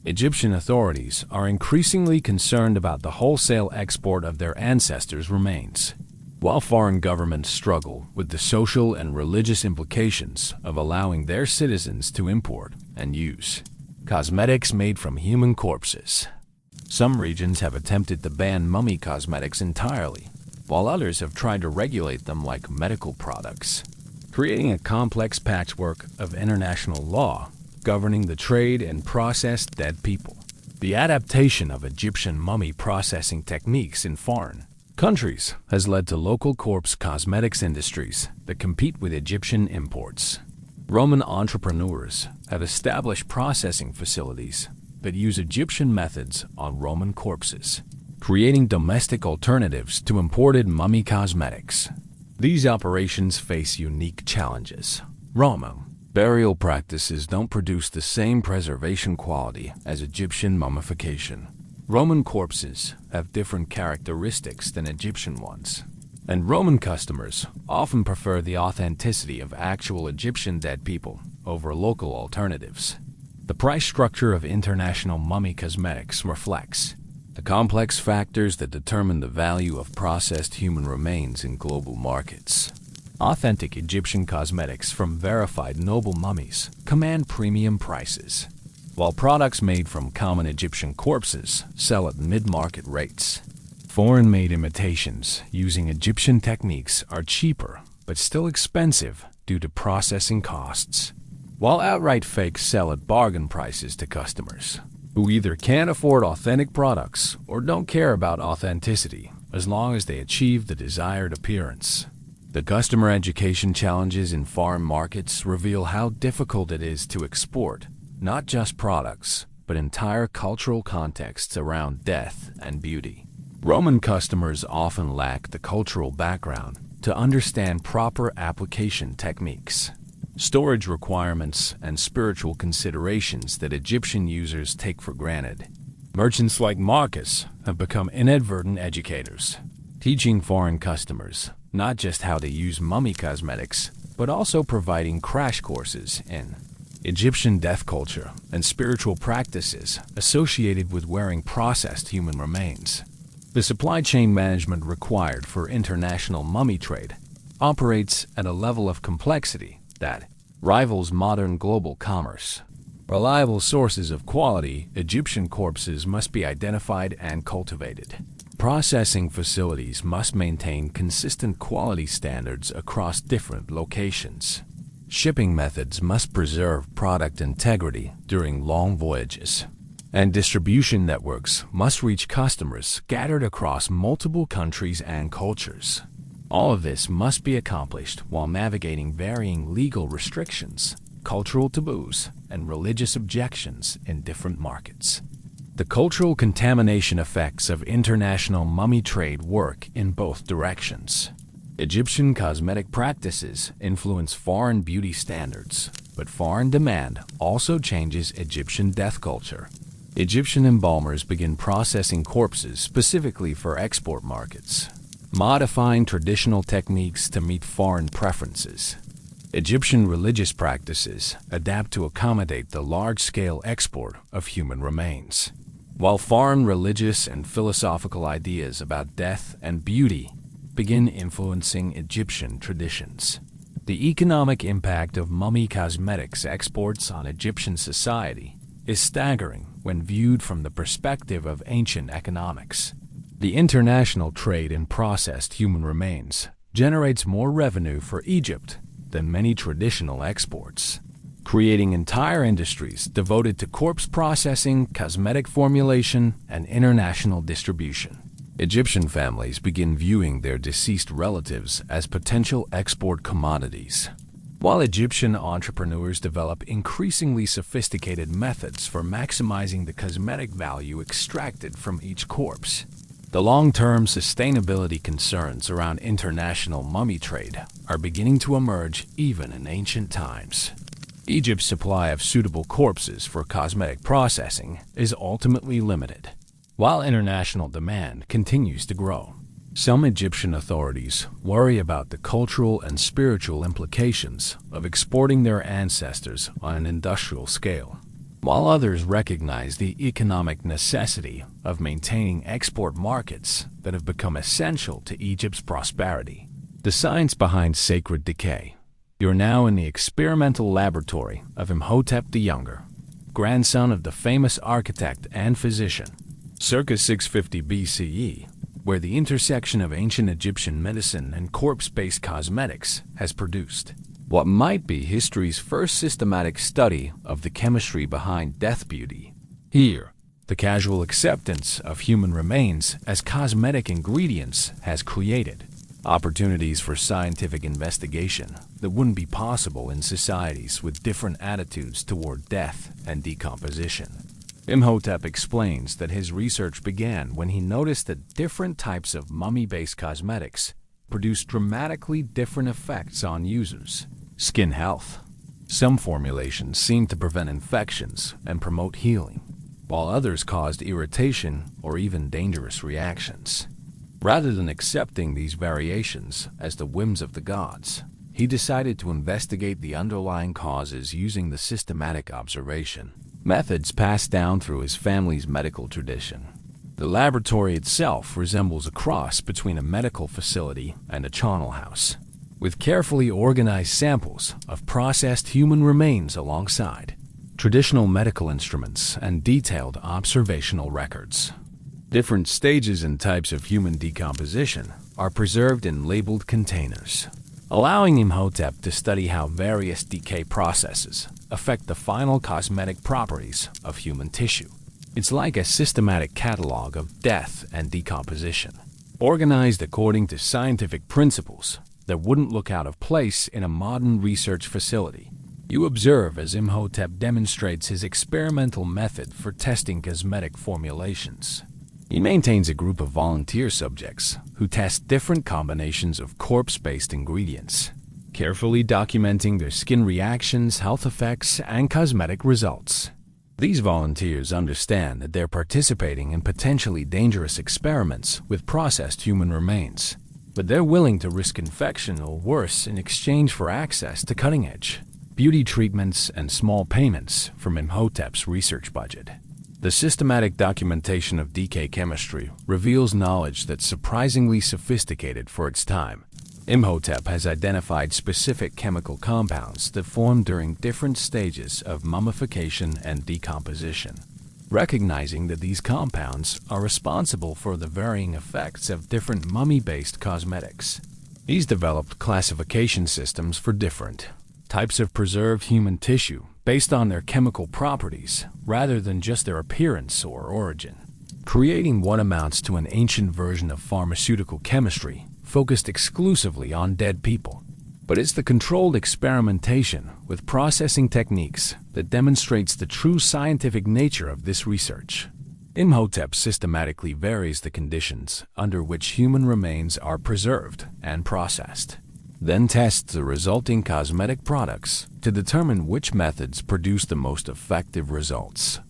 S1: Egyptian authorities are increasingly concerned about the wholesale export of their ancestors' remains, while foreign governments struggle with the social and religious implications of allowing their citizens to import and use cosmetics made from human corpses. Some regions have attempted to ban mummy cosmetics entirely, while others have tried to regulate them like medical products, creating a complex patchwork of international law governing the trade in processed dead people. The adaptation of Egyptian mummy processing techniques in foreign countries has led to local corpse cosmetics industries that compete with Egyptian imports. Roman entrepreneurs have established processing facilities that use Egyptian methods on Roman corpses, creating domestic alternatives to imported mummy cosmetics. These operations face unique challenges. Roman burial practices don't produce the same preservation quality as Egyptian mummification. Roman corpses have different characteristics than Egyptian ones, and Roman customers often prefer the authenticity of actual Egyptian dead people over local alternatives. The price structure of international mummy cosmetics reflects the complex factors that determine the value of processed human remains in global markets. Authentic Egyptian cosmetics from verified noble mummies command premium prices, while products made from common Egyptian corpses sell at mid-market rates. Foreign-made imitations using Egyptian techniques are cheaper, but still expensive due to processing costs, while outright fakes sell at bargain prices to customers who either can't afford authentic products or don't care about authenticity as long as they achieve the desired appearance. The customer education challenges in foreign markets reveal how difficult it is to export not just products, but entire cultural contexts around death and beauty. Roman customers often lack the cultural background to understand proper application techniques, storage requirements, and spiritual considerations that Egyptian users take for granted. Merchants like Marcus have become inadvertent educators, teaching foreign customers not just how to use mummy cosmetics, but also providing crash courses in Egyptian death culture and spiritual practices associated with wearing processed human remains. The supply chain management required for international mummy trade operates at a level of complexity that rivals modern global commerce. Reliable sources of quality Egyptian corpses must be identified and cultivated. Processing facilities must maintain consistent quality standards across different locations. Shipping methods must preserve product integrity during long voyages. And distribution networks must reach customers scattered across multiple countries and cultures. All of this must be accomplished while navigating varying legal restrictions, cultural taboos, and religious objections in different markets. The cultural contamination effects of international mummy trade work in both directions. Egyptian cosmetic practices influence foreign beauty standards, but foreign demand also changes Egyptian death culture. Egyptian embalmers begin processing corpses specifically for export markets, modifying traditional techniques to meet foreign preferences. Egyptian religious practices adapt to accommodate the large-scale export of human remains, while foreign religious and philosophical ideas about death and beauty begin influencing Egyptian traditions. The economic impact of mummy cosmetics exports on Egyptian society is staggering when viewed from the perspective of ancient economics. The international trade in processed human remains generates more revenue for Egypt than many traditional exports, creating entire industries devoted to corpse processing, cosmetic formulation, and international distribution. Egyptian families begin viewing their deceased relatives as potential export commodities, while Egyptian entrepreneurs develop increasingly sophisticated methods for maximizing the cosmetic value extracted from each corpse. The long-term sustainability concerns around international mummy trade are beginning to emerge even in ancient times. Egypt's supply of suitable corpses for cosmetic processing is ultimately limited, while international demand continues to grow. Some Egyptian authorities worry about the cultural and spiritual implications of exporting their ancestors on an industrial scale, while others recognize the economic necessity of maintaining export markets that have become essential to Egypt's prosperity. The science behind sacred decay. You're now in the experimental laboratory of Imhotep the Younger, grandson of the famous architect and physician, circa 650 BCE, where the intersection of ancient Egyptian medicine and corpse-based cosmetics has produced what might be history's first systematic study of the chemistry behind death beauty. Here, the casual acceptance of human remains as cosmetic ingredients has created opportunities for scientific investigation that wouldn't be possible in societies with different attitudes toward death and decomposition. Imhotep explains that his research began when he noticed that different types of mummy-based cosmetics produce dramatically different effects on users' skin health. Some formulations seemed to prevent infections and promote healing, while others caused irritation or even dangerous reactions. Rather than accepting these variations as the whims of the gods, he decided to investigate the underlying causes using the systematic observation methods passed down through his family's medical tradition. The laboratory itself resembles a cross between a medical facility and a charnel house, with carefully organized samples of processed human remains alongside traditional medical instruments and detailed observational records. Different stages and types of human decomposition are preserved in labeled containers, allowing Imhotep to study how various decay processes affect the final cosmetic properties of human tissue. It's like a systematic catalog of death and decomposition, organized according to scientific principles that wouldn't look out of place in a modern research facility. You observe as Imhotep demonstrates his experimental method for testing cosmetic formulations. He maintains a group of volunteer subjects who test different combinations of corpse-based ingredients, carefully documenting their skin reactions, health effects, and cosmetic results. These volunteers understand that they're participating in potentially dangerous experiments with processed human remains, but they're willing to risk infection or worse in exchange for access to cutting-edge beauty treatments and small payments from Imhotep's research budget. The systematic documentation of decay chemistry reveals knowledge that's surprisingly sophisticated for its time. Imhotep has identified specific chemical compounds that form during different stages of mummification and decomposition, recognizing that these compounds are responsible for the varying effects of different mummy-based cosmetics. He's developed classification systems for different types of preserved human tissue based on their chemical properties rather than just their appearance or origin, creating what amounts to an ancient version of pharmaceutical chemistry focused exclusively on dead people. But it's the controlled experimentation with processing techniques that demonstrates the true scientific nature of this research. Imhotep systematically varies the conditions under which human remains are preserved and processed, then tests the resulting cosmetic products to determine which methods produce the most effective results.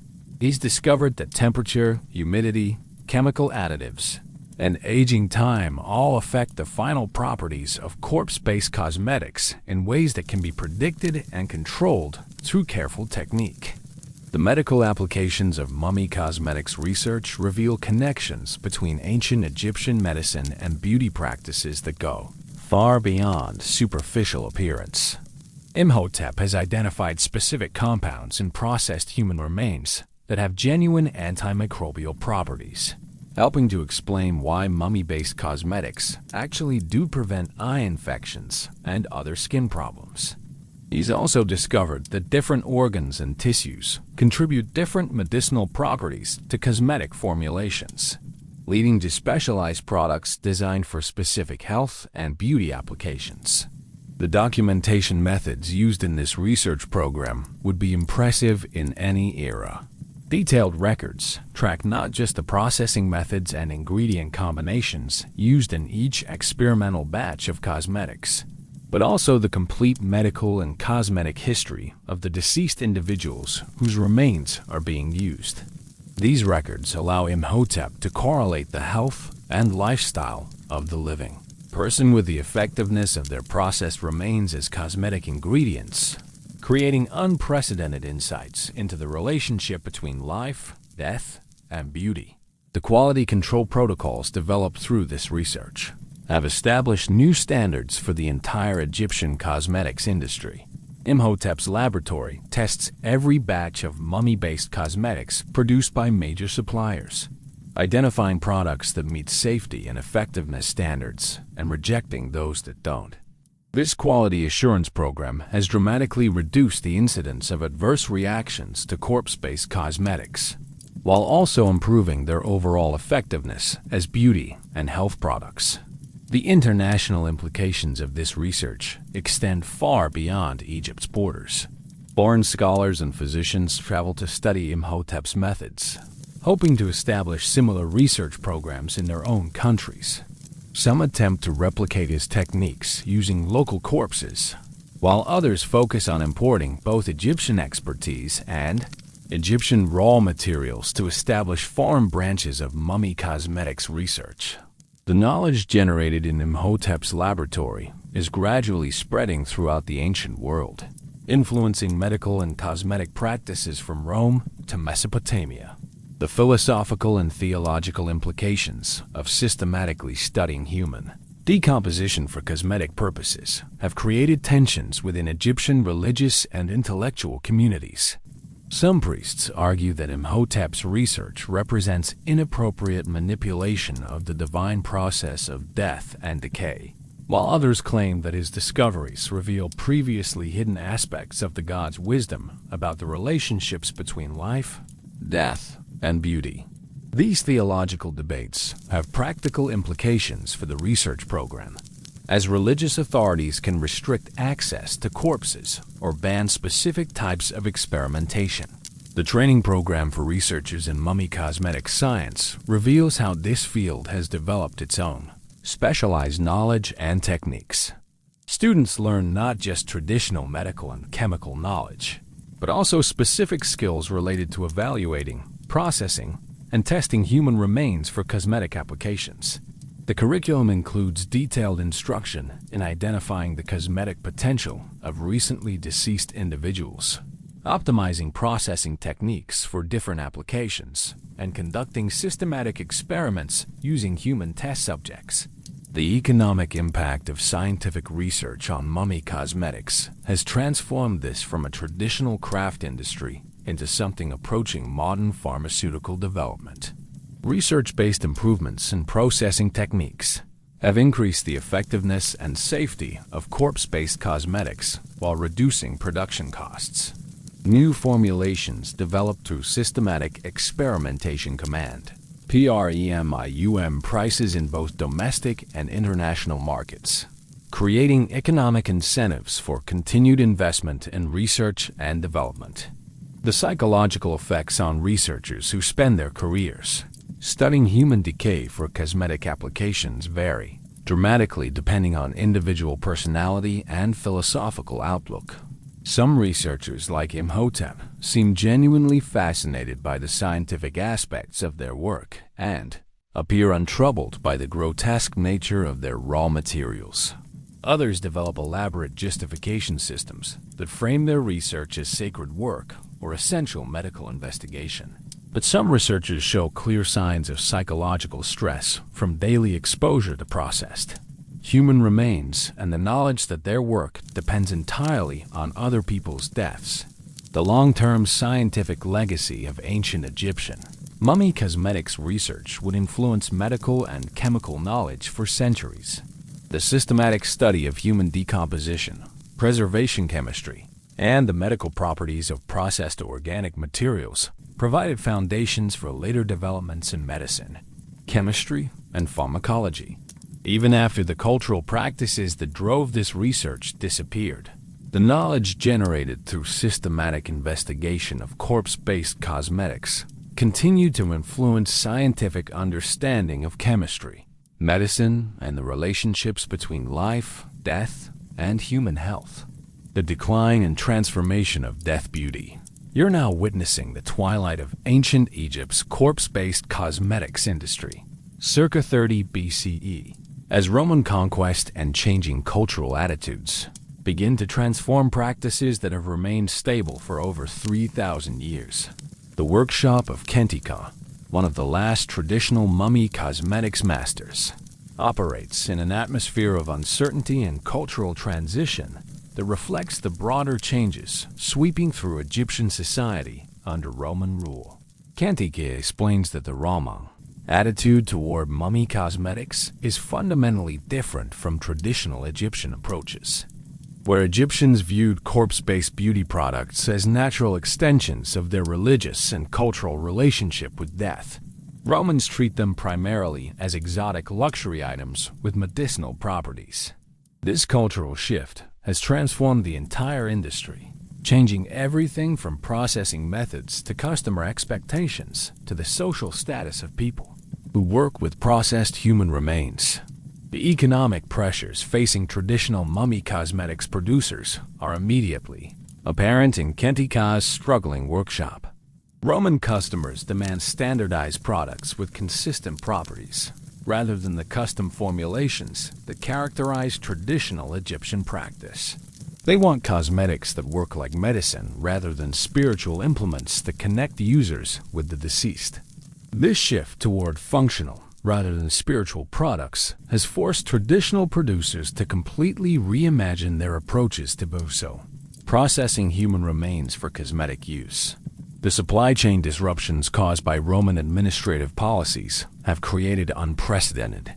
S1: He's discovered that temperature, humidity, chemical additives, and aging time all affect the final properties of corpse-based cosmetics in ways that can be predicted and controlled through careful technique. The medical applications of mummy cosmetics research reveal connections between ancient Egyptian medicine and beauty practices that go far beyond superficial appearance. Imhotep has identified specific compounds in processed human remains that have genuine antimicrobial properties, helping to explain why mummy-based cosmetics actually do prevent eye infections and other skin problems. He's also discovered that different organs and tissues contribute different medicinal properties to cosmetic formulations, leading to specialized products designed for specific health and beauty applications. The documentation methods used in this research program would be impressive in any era. Detailed records track not just the processing methods and ingredient combinations used in each experimental batch of cosmetics, but also the complete medical and cosmetic history of the deceased individuals whose remains are being used. These records allow Imhotep to correlate the health and lifestyle of the living person with the effectiveness of their processed remains as cosmetic ingredients, creating unprecedented insights into the relationship between life, death, and beauty. The quality control protocols developed through this research have established new standards for the entire Egyptian cosmetics industry. Imhotep's laboratory tests every batch of mummy-based cosmetics produced by major suppliers, identifying products that meet safety and effectiveness standards and rejecting those that don't. This quality assurance program has dramatically reduced the incidence of adverse reactions to corpse-based cosmetics, while also improving their overall effectiveness as beauty and health products. The international implications of this research extend far beyond Egypt's borders. Foreign scholars and physicians travel to study Imhotep's methods, hoping to establish similar research programs in their own countries. Some attempt to replicate his techniques using local corpses, while others focus on importing both Egyptian expertise and Egyptian raw materials to establish foreign branches of mummy cosmetics research. The knowledge generated in Imhotep's laboratory is gradually spreading throughout the ancient world, influencing medical and cosmetic practices from Rome to Mesopotamia. The philosophical and theological implications of systematically studying human decomposition for cosmetic purposes have created tensions within Egyptian religious and intellectual communities. Some priests argue that Imhotep's research represents inappropriate manipulation of the divine process of death and decay, while others claim that his discoveries reveal previously hidden aspects of the god's wisdom about the relationships between life, death, and beauty. These theological debates have practical implications for the research program, as religious authorities can restrict access to corpses or ban specific types of experimentation. The training program for researchers in mummy cosmetic science reveals how this field has developed its own specialized knowledge and techniques. Students learn not just traditional medical and chemical knowledge, but also specific skills related to evaluating, processing, and testing human remains for cosmetic applications. The curriculum includes detailed instruction in identifying the cosmetic potential of recently deceased individuals, optimizing processing techniques for different applications, and conducting systematic experiments using human test subjects. The economic impact of scientific research on mummy cosmetics has transformed this from a traditional craft industry into something approaching modern pharmaceutical development. Research-based improvements in processing techniques have increased the effectiveness and safety of corpse-based cosmetics while reducing production costs. New formulations developed through systematic experimentation command PREMIUM prices in both domestic and international markets, creating economic incentives for continued investment in research and development. The psychological effects on researchers who spend their careers studying human decay for cosmetic applications vary dramatically depending on individual personality and philosophical outlook. Some researchers, like Imhotep, seem genuinely fascinated by the scientific aspects of their work and appear untroubled by the grotesque nature of their raw materials. Others develop elaborate justification systems that frame their research as sacred work or essential medical investigation. But some researchers show clear signs of psychological stress from daily exposure to processed human remains and the knowledge that their work depends entirely on other people's deaths. The long-term scientific legacy of ancient Egyptian mummy cosmetics research would influence medical and chemical knowledge for centuries. The systematic study of human decomposition, preservation chemistry, and the medical properties of processed organic materials provided foundations for later developments in medicine, chemistry, and pharmacology. Even after the cultural practices that drove this research disappeared, the knowledge generated through systematic investigation of corpse-based cosmetics continued to influence scientific understanding of chemistry, medicine, and the relationships between life, death, and human health. The decline and transformation of death beauty. You're now witnessing the twilight of ancient Egypt's corpse-based cosmetics industry, circa 30 BCE. As Roman conquest and changing cultural attitudes begin to transform practices that have remained stable for over 3,000 years. The workshop of Kentika, one of the last traditional mummy cosmetics masters, operates in an atmosphere of uncertainty and cultural transition that reflects the broader changes sweeping through Egyptian society under Roman rule. Kentika explains that the Rama attitude toward mummy cosmetics is fundamentally different from traditional Egyptian approaches, where Egyptians viewed corpse-based beauty products as natural extensions of their religious and cultural relationship with death. Romans treat them primarily as exotic luxury items with medicinal properties. This cultural shift has transformed the entire industry, changing everything from processing methods to customer expectations to the social status of people who work with processed human remains. The economic pressures facing traditional mummy cosmetics producers are immediately apparent in Kentika's struggling workshop. Roman customers demand standardized products with consistent properties, rather than the custom formulations that characterize traditional Egyptian practice. They want cosmetics that work like medicine rather than spiritual implements that connect users with the deceased. This shift toward functional rather than spiritual products has forced traditional producers to completely reimagine their approaches to boso, processing human remains for cosmetic use. The supply chain disruptions caused by Roman administrative policies have created unprecedented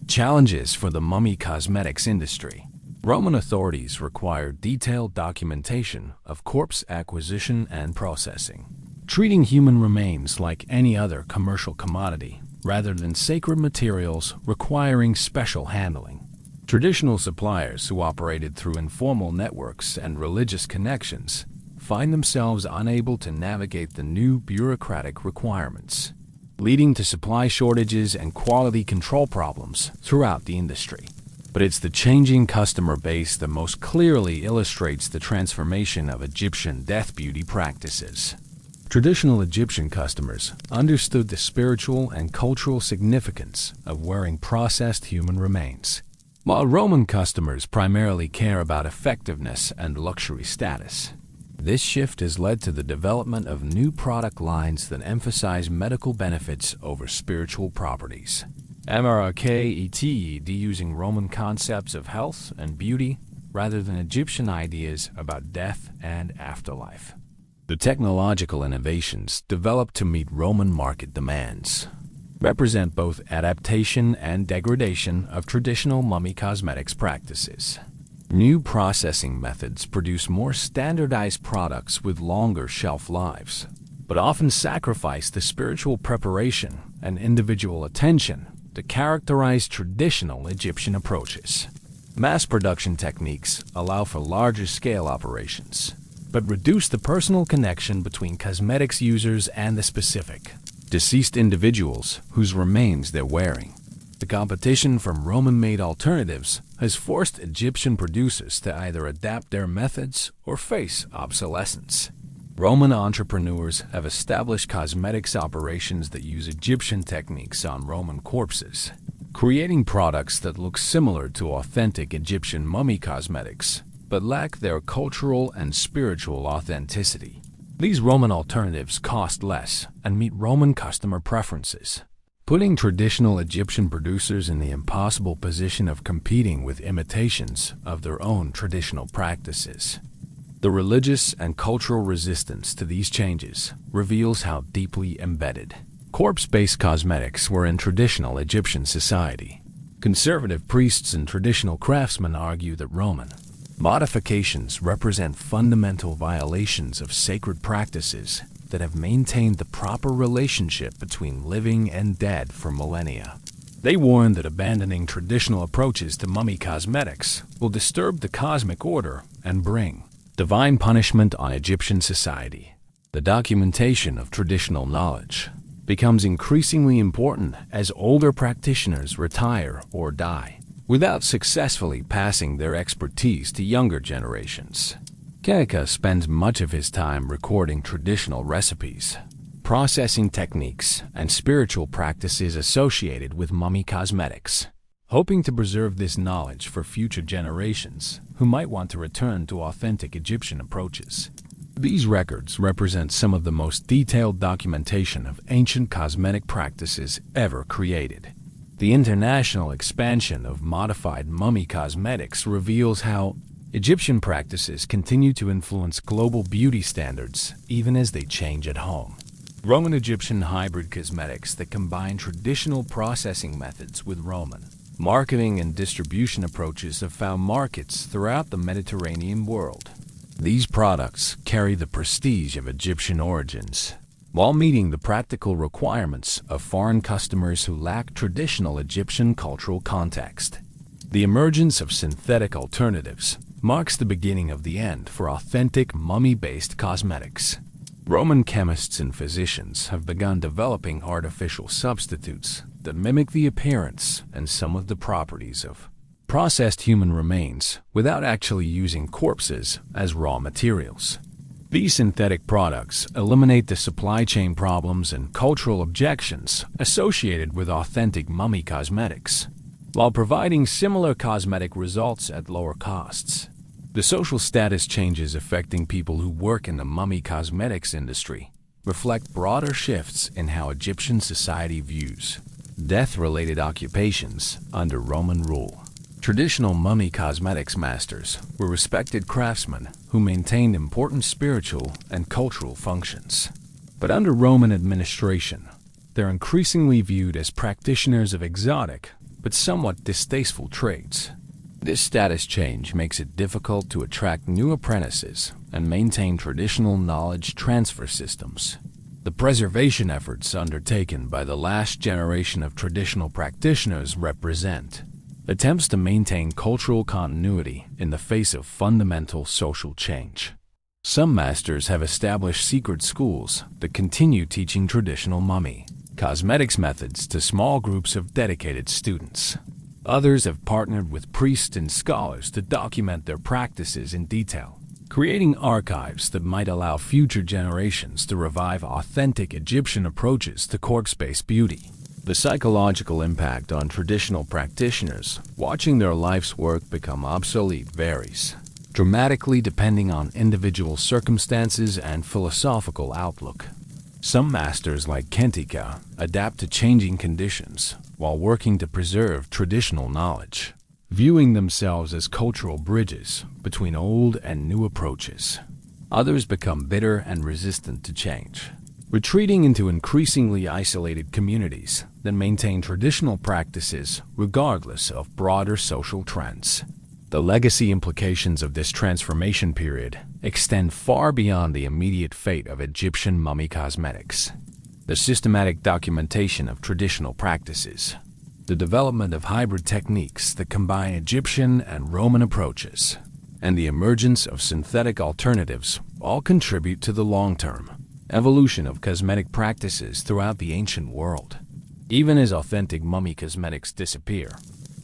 S1: challenges for the mummy cosmetics industry. Roman authorities required detailed documentation of corpse acquisition and processing, treating human remains like any other commercial commodity rather than sacred materials requiring special handling. Traditional suppliers who operated through informal networks and religious connections find themselves unable to navigate the new bureaucratic requirements, leading to supply shortages and quality control problems throughout the industry. But it's the changing customer base that most clearly illustrates the transformation of Egyptian death beauty practices. Traditional Egyptian customers understood the spiritual and cultural significance of wearing processed human remains, while Roman customers primarily care about effectiveness and luxury status. This shift has led to the development of new product lines that emphasize medical benefits over spiritual properties. MRKETED using Roman concepts of health and beauty rather than Egyptian ideas about death and afterlife. The technological innovations developed to meet Roman market demands represent both adaptation and degradation of traditional mummy cosmetics practices. New processing methods produce more standardized products with longer shelf lives, but often sacrifice the spiritual preparation and individual attention to characterize traditional Egyptian approaches. Mass production techniques allow for larger scale operations, but reduce the personal connection between cosmetics users and the specific deceased individuals whose remains they're wearing. The competition from Roman-made alternatives has forced Egyptian producers to either adapt their methods or face obsolescence. Roman entrepreneurs have established cosmetics operations that use Egyptian techniques on Roman corpses, creating products that look similar to authentic Egyptian mummy cosmetics, but lack their cultural and spiritual authenticity. These Roman alternatives cost less and meet Roman customer preferences, putting traditional Egyptian producers in the impossible position of competing with imitations of their own traditional practices. The religious and cultural resistance to these changes reveals how deeply embedded corpse-based cosmetics were in traditional Egyptian society. Conservative priests and traditional craftsmen argue that Roman modifications represent fundamental violations of sacred practices that have maintained the proper relationship between living and dead for millennia. They warn that abandoning traditional approaches to mummy cosmetics will disturb the cosmic order and bring divine punishment on Egyptian society. The documentation of traditional knowledge becomes increasingly important as older practitioners retire or die, without successfully passing their expertise to younger generations. Keka spends much of his time recording traditional recipes, processing techniques, and spiritual practices associated with mummy cosmetics, hoping to preserve this knowledge for future generations who might want to return to authentic Egyptian approaches. These records represent some of the most detailed documentation of ancient cosmetic practices ever created. The international expansion of modified mummy cosmetics reveals how Egyptian practices continue to influence global beauty standards even as they change at home. Roman-Egyptian hybrid cosmetics that combine traditional processing methods with Roman marketing and distribution approaches have found markets throughout the Mediterranean world. These products carry the prestige of Egyptian origins, while meeting the practical requirements of foreign customers who lack traditional Egyptian cultural context. The emergence of synthetic alternatives marks the beginning of the end for authentic mummy-based cosmetics. Roman chemists and physicians have begun developing artificial substitutes that mimic the appearance and some of the properties of processed human remains without actually using corpses as raw materials. These synthetic products eliminate the supply chain problems and cultural objections associated with authentic mummy cosmetics, while providing similar cosmetic results at lower costs. The social status changes affecting people who work in the mummy cosmetics industry reflect broader shifts in how Egyptian society views death-related occupations under Roman rule. Traditional mummy cosmetics masters were respected craftsmen who maintained important spiritual and cultural functions. But under Roman administration, they're increasingly viewed as practitioners of exotic but somewhat distasteful trades. This status change makes it difficult to attract new apprentices and maintain traditional knowledge transfer systems. The preservation efforts undertaken by the last generation of traditional practitioners represent attempts to maintain cultural continuity in the face of fundamental social change. Some masters have established secret schools that continue teaching traditional mummy cosmetics methods to small groups of dedicated students. Others have partnered with priests and scholars to document their practices in detail, creating archives that might allow future generations to revive authentic Egyptian approaches to corpse-based beauty. The psychological impact on traditional practitioners watching their life's work become obsolete varies, dramatically depending on individual circumstances and philosophical outlook. Some masters like Kentika adapt to changing conditions, while working to preserve traditional knowledge, viewing themselves as cultural bridges between old and new approaches. Others become bitter and resistant to change, retreating into increasingly isolated communities that maintain traditional practices regardless of broader social trends. The legacy implications of this transformation period extend far beyond the immediate fate of Egyptian mummy cosmetics. The systematic documentation of traditional practices, the development of hybrid techniques that combine Egyptian and Roman approaches, and the emergence of synthetic alternatives all contribute to the long-term evolution of cosmetic practices throughout the ancient world. Even as authentic mummy cosmetics disappear,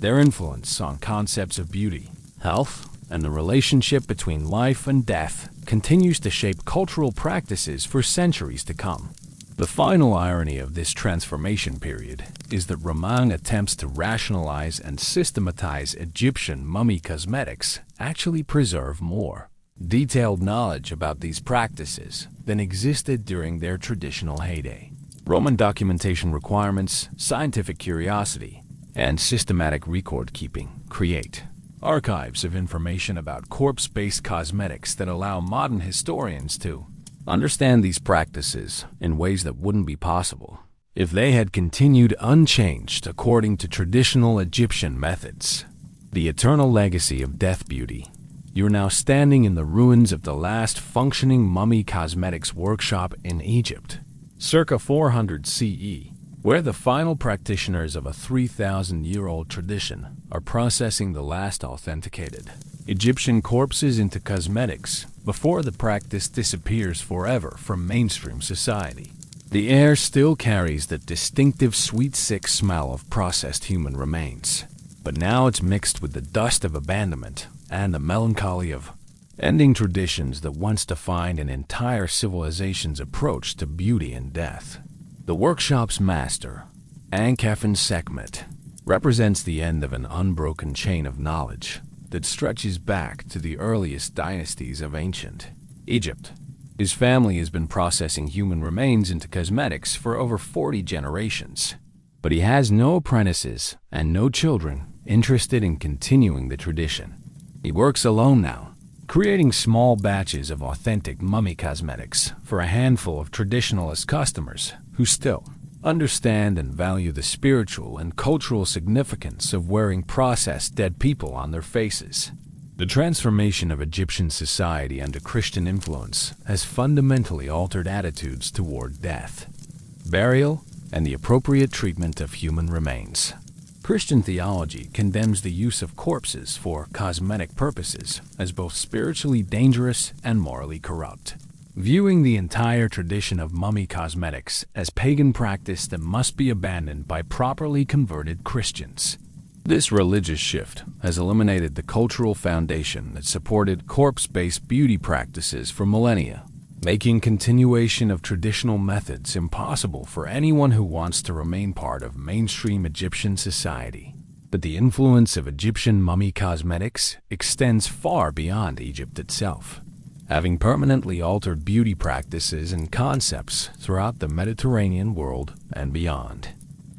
S1: their influence on concepts of beauty, health, and the relationship between life and death continues to shape cultural practices for centuries to come. The final irony of this transformation period is that Roman attempts to rationalize and systematize Egyptian mummy cosmetics actually preserve more detailed knowledge about these practices than existed during their traditional heyday. Roman documentation requirements, scientific curiosity, and systematic record-keeping create archives of information about corpse-based cosmetics that allow modern historians to understand these practices in ways that wouldn't be possible if they had continued unchanged according to traditional Egyptian methods. The eternal legacy of death beauty. You're now standing in the ruins of the last functioning mummy cosmetics workshop in Egypt, circa 400 CE, where the final practitioners of a 3,000-year-old tradition are processing the last authenticated Egyptian corpses into cosmetics before the practice disappears forever from mainstream society. The air still carries the distinctive sweet, sick smell of processed human remains, but now it's mixed with the dust of abandonment and the melancholy of ending traditions that once defined an entire civilization's approach to beauty and death. The workshop's master, Ankhefen Sekhmet, represents the end of an unbroken chain of knowledge that stretches back to the earliest dynasties of ancient Egypt. His family has been processing human remains into cosmetics for over 40 generations, but he has no apprentices and no children interested in continuing the tradition. He works alone now, creating small batches of authentic mummy cosmetics for a handful of traditionalist customers who still understand and value the spiritual and cultural significance of wearing processed dead people on their faces. The transformation of Egyptian society under Christian influence has fundamentally altered attitudes toward death, burial, and the appropriate treatment of human remains. Christian theology condemns the use of corpses for cosmetic purposes as both spiritually dangerous and morally corrupt, viewing the entire tradition of mummy cosmetics as pagan practice that must be abandoned by properly converted Christians. This religious shift has eliminated the cultural foundation that supported corpse-based beauty practices for millennia, making continuation of traditional methods impossible for anyone who wants to remain part of mainstream Egyptian society. But the influence of Egyptian mummy cosmetics extends far beyond Egypt itself, having permanently altered beauty practices and concepts throughout the Mediterranean world and beyond.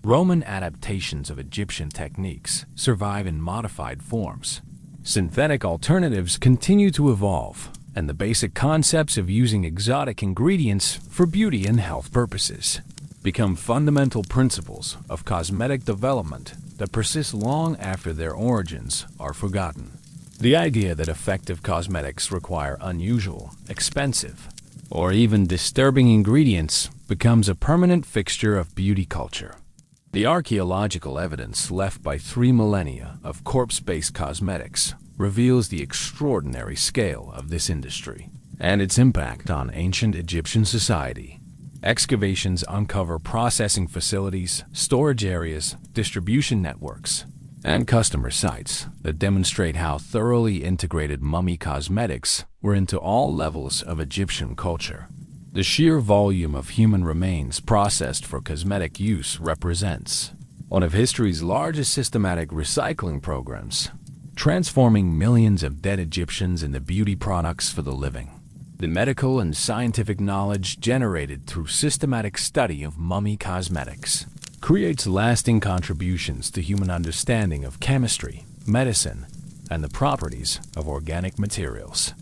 S1: Roman adaptations of Egyptian techniques survive in modified forms. Synthetic alternatives continue to evolve, and the basic concepts of using exotic ingredients for beauty and health purposes become fundamental principles of cosmetic development that persist long after their origins are forgotten. The idea that effective cosmetics require unusual, expensive, or even disturbing ingredients becomes a permanent fixture of beauty culture. The archaeological evidence left by 3 millennia of corpse-based cosmetics reveals the extraordinary scale of this industry and its impact on ancient Egyptian society. Excavations uncover processing facilities, storage areas, distribution networks, and customer sites that demonstrate how thoroughly integrated mummy cosmetics were into all levels of Egyptian culture. The sheer volume of human remains processed for cosmetic use represents one of history's largest systematic recycling programs, transforming millions of dead Egyptians into beauty products for the living. The medical and scientific knowledge generated through systematic study of mummy cosmetics creates lasting contributions to human understanding of chemistry, medicine, and the properties of organic materials.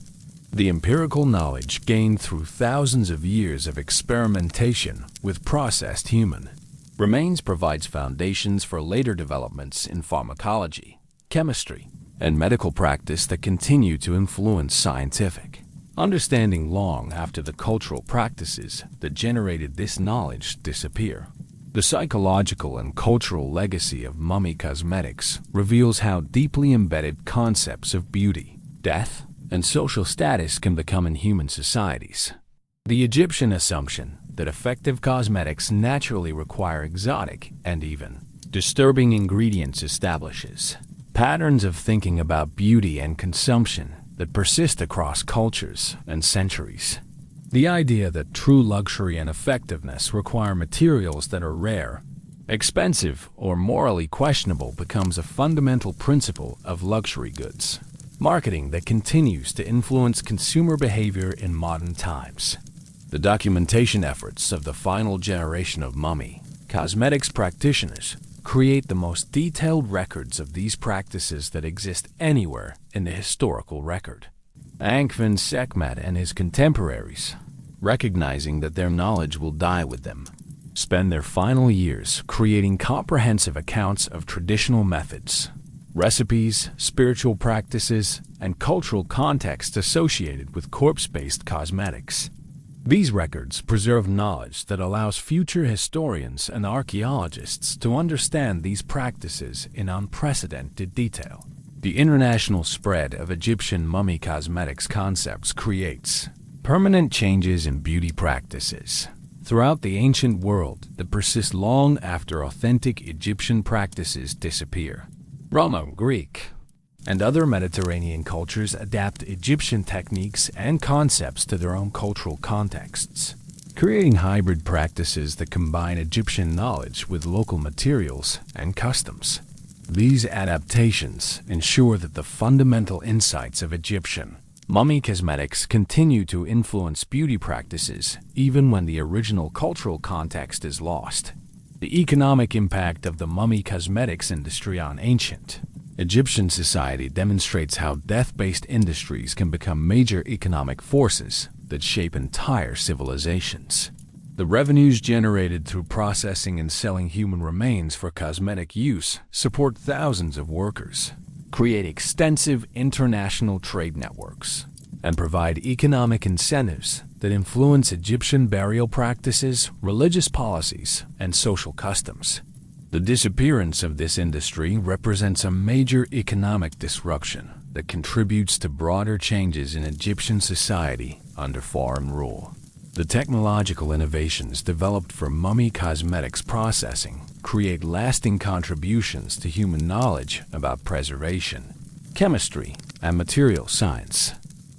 S1: The empirical knowledge gained through thousands of years of experimentation with processed human remains provides foundations for later developments in pharmacology, chemistry, and medical practice that continue to influence scientific understanding long after the cultural practices that generated this knowledge disappear. The psychological and cultural legacy of mummy cosmetics reveals how deeply embedded concepts of beauty, death, and social status can become in human societies. The Egyptian assumption that effective cosmetics naturally require exotic and even disturbing ingredients establishes patterns of thinking about beauty and consumption that persist across cultures and centuries. The idea that true luxury and effectiveness require materials that are rare, expensive, or morally questionable becomes a fundamental principle of luxury goods marketing that continues to influence consumer behavior in modern times. The documentation efforts of the final generation of mummy cosmetics practitioners create the most detailed records of these practices that exist anywhere in the historical record. Ankfin Sekhmet and his contemporaries, recognizing that their knowledge will die with them, spend their final years creating comprehensive accounts of traditional methods, recipes, spiritual practices, and cultural context associated with corpse-based cosmetics. These records preserve knowledge that allows future historians and archaeologists to understand these practices in unprecedented detail. The international spread of Egyptian mummy cosmetics concepts creates permanent changes in beauty practices throughout the ancient world that persist long after authentic Egyptian practices disappear. Roman, Greek, and other Mediterranean cultures adapt Egyptian techniques and concepts to their own cultural contexts, creating hybrid practices that combine Egyptian knowledge with local materials and customs. These adaptations ensure that the fundamental insights of Egyptian mummy cosmetics continue to influence beauty practices even when the original cultural context is lost. The economic impact of the mummy cosmetics industry on ancient Egyptian society demonstrates how death-based industries can become major economic forces that shape entire civilizations. The revenues generated through processing and selling human remains for cosmetic use support thousands of workers, create extensive international trade networks, and provide economic incentives that influence Egyptian burial practices, religious policies, and social customs. The disappearance of this industry represents a major economic disruption that contributes to broader changes in Egyptian society under foreign rule. The technological innovations developed for mummy cosmetics processing create lasting contributions to human knowledge about preservation, chemistry, and material science.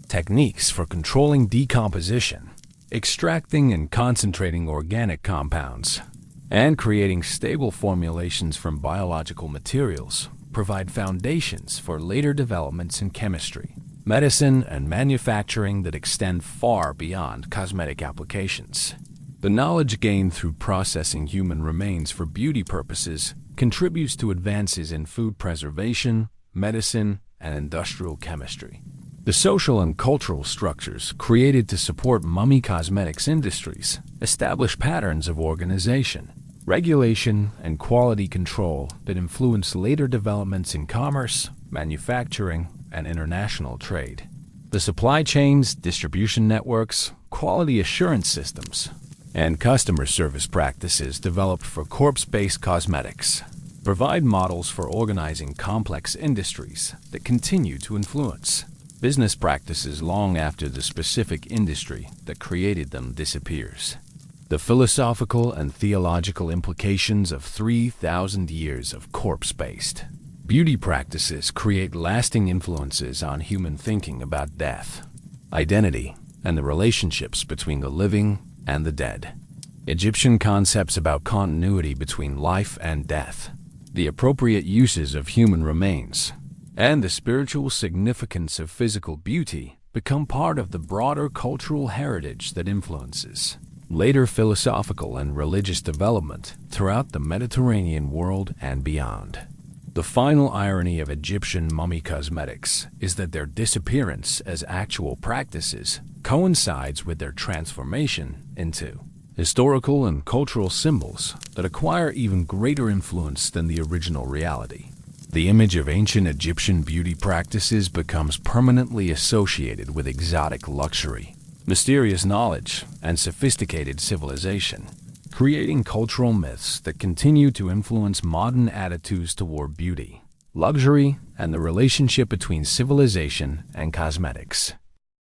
S1: Techniques for controlling decomposition, extracting and concentrating organic compounds, and creating stable formulations from biological materials provide foundations for later developments in chemistry, medicine, and manufacturing that extend far beyond cosmetic applications. The knowledge gained through processing human remains for beauty purposes contributes to advances in food preservation, medicine, and industrial chemistry. The social and cultural structures created to support mummy cosmetics industries establish patterns of organization, regulation, and quality control that influence later developments in commerce, manufacturing, and international trade. The supply chains, distribution networks, quality assurance systems, and customer service practices developed for corpse-based cosmetics provide models for organizing complex industries that continue to influence business practices long after the specific industry that created them disappears. The philosophical and theological implications of 3,000 years of corpse-based beauty practices create lasting influences on human thinking about death, identity, and the relationships between the living and the dead. Egyptian concepts about continuity between life and death, the appropriate uses of human remains, and the spiritual significance of physical beauty become part of the broader cultural heritage that influences later philosophical and religious development throughout the Mediterranean world and beyond. The final irony of Egyptian mummy cosmetics is that their disappearance as actual practices coincides with their transformation into historical and cultural symbols that acquire even greater influence than the original reality. The image of ancient Egyptian beauty practices becomes permanently associated with exotic luxury, mysterious knowledge, and sophisticated civilization, creating cultural myths that continue to influence modern attitudes toward beauty, luxury, and the relationship between civilization and cosmetics.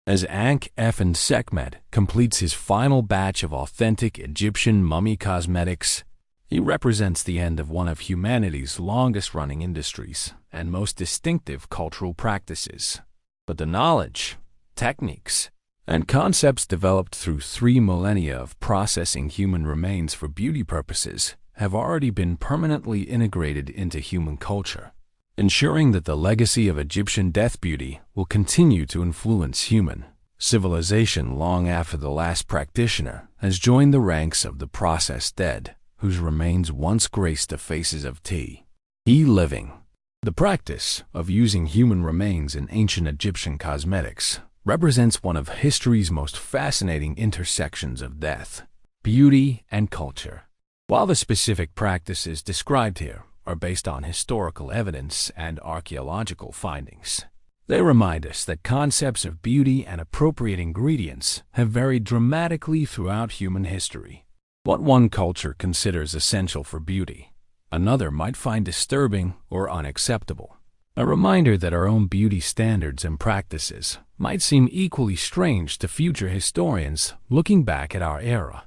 S1: As Ankh-Efen Sekhmet completes his final batch of authentic Egyptian mummy cosmetics, he represents the end of one of humanity's longest-running industries and most distinctive cultural practices. But the knowledge, techniques, and concepts developed through 3 millennia of processing human remains for beauty purposes have already been permanently integrated into human culture, ensuring that the legacy of Egyptian death beauty will continue to influence human civilization long after the last practitioner has joined the ranks of the processed dead, whose remains once graced the faces of He living. The practice of using human remains in ancient Egyptian cosmetics represents one of history's most fascinating intersections of death, beauty, and culture. While the specific practices described here are based on historical evidence and archaeological findings, they remind us that concepts of beauty and appropriate ingredients have varied dramatically throughout human history. What one culture considers essential for beauty, another might find disturbing or unacceptable. A reminder that our own beauty standards and practices might seem equally strange to future historians looking back at our era.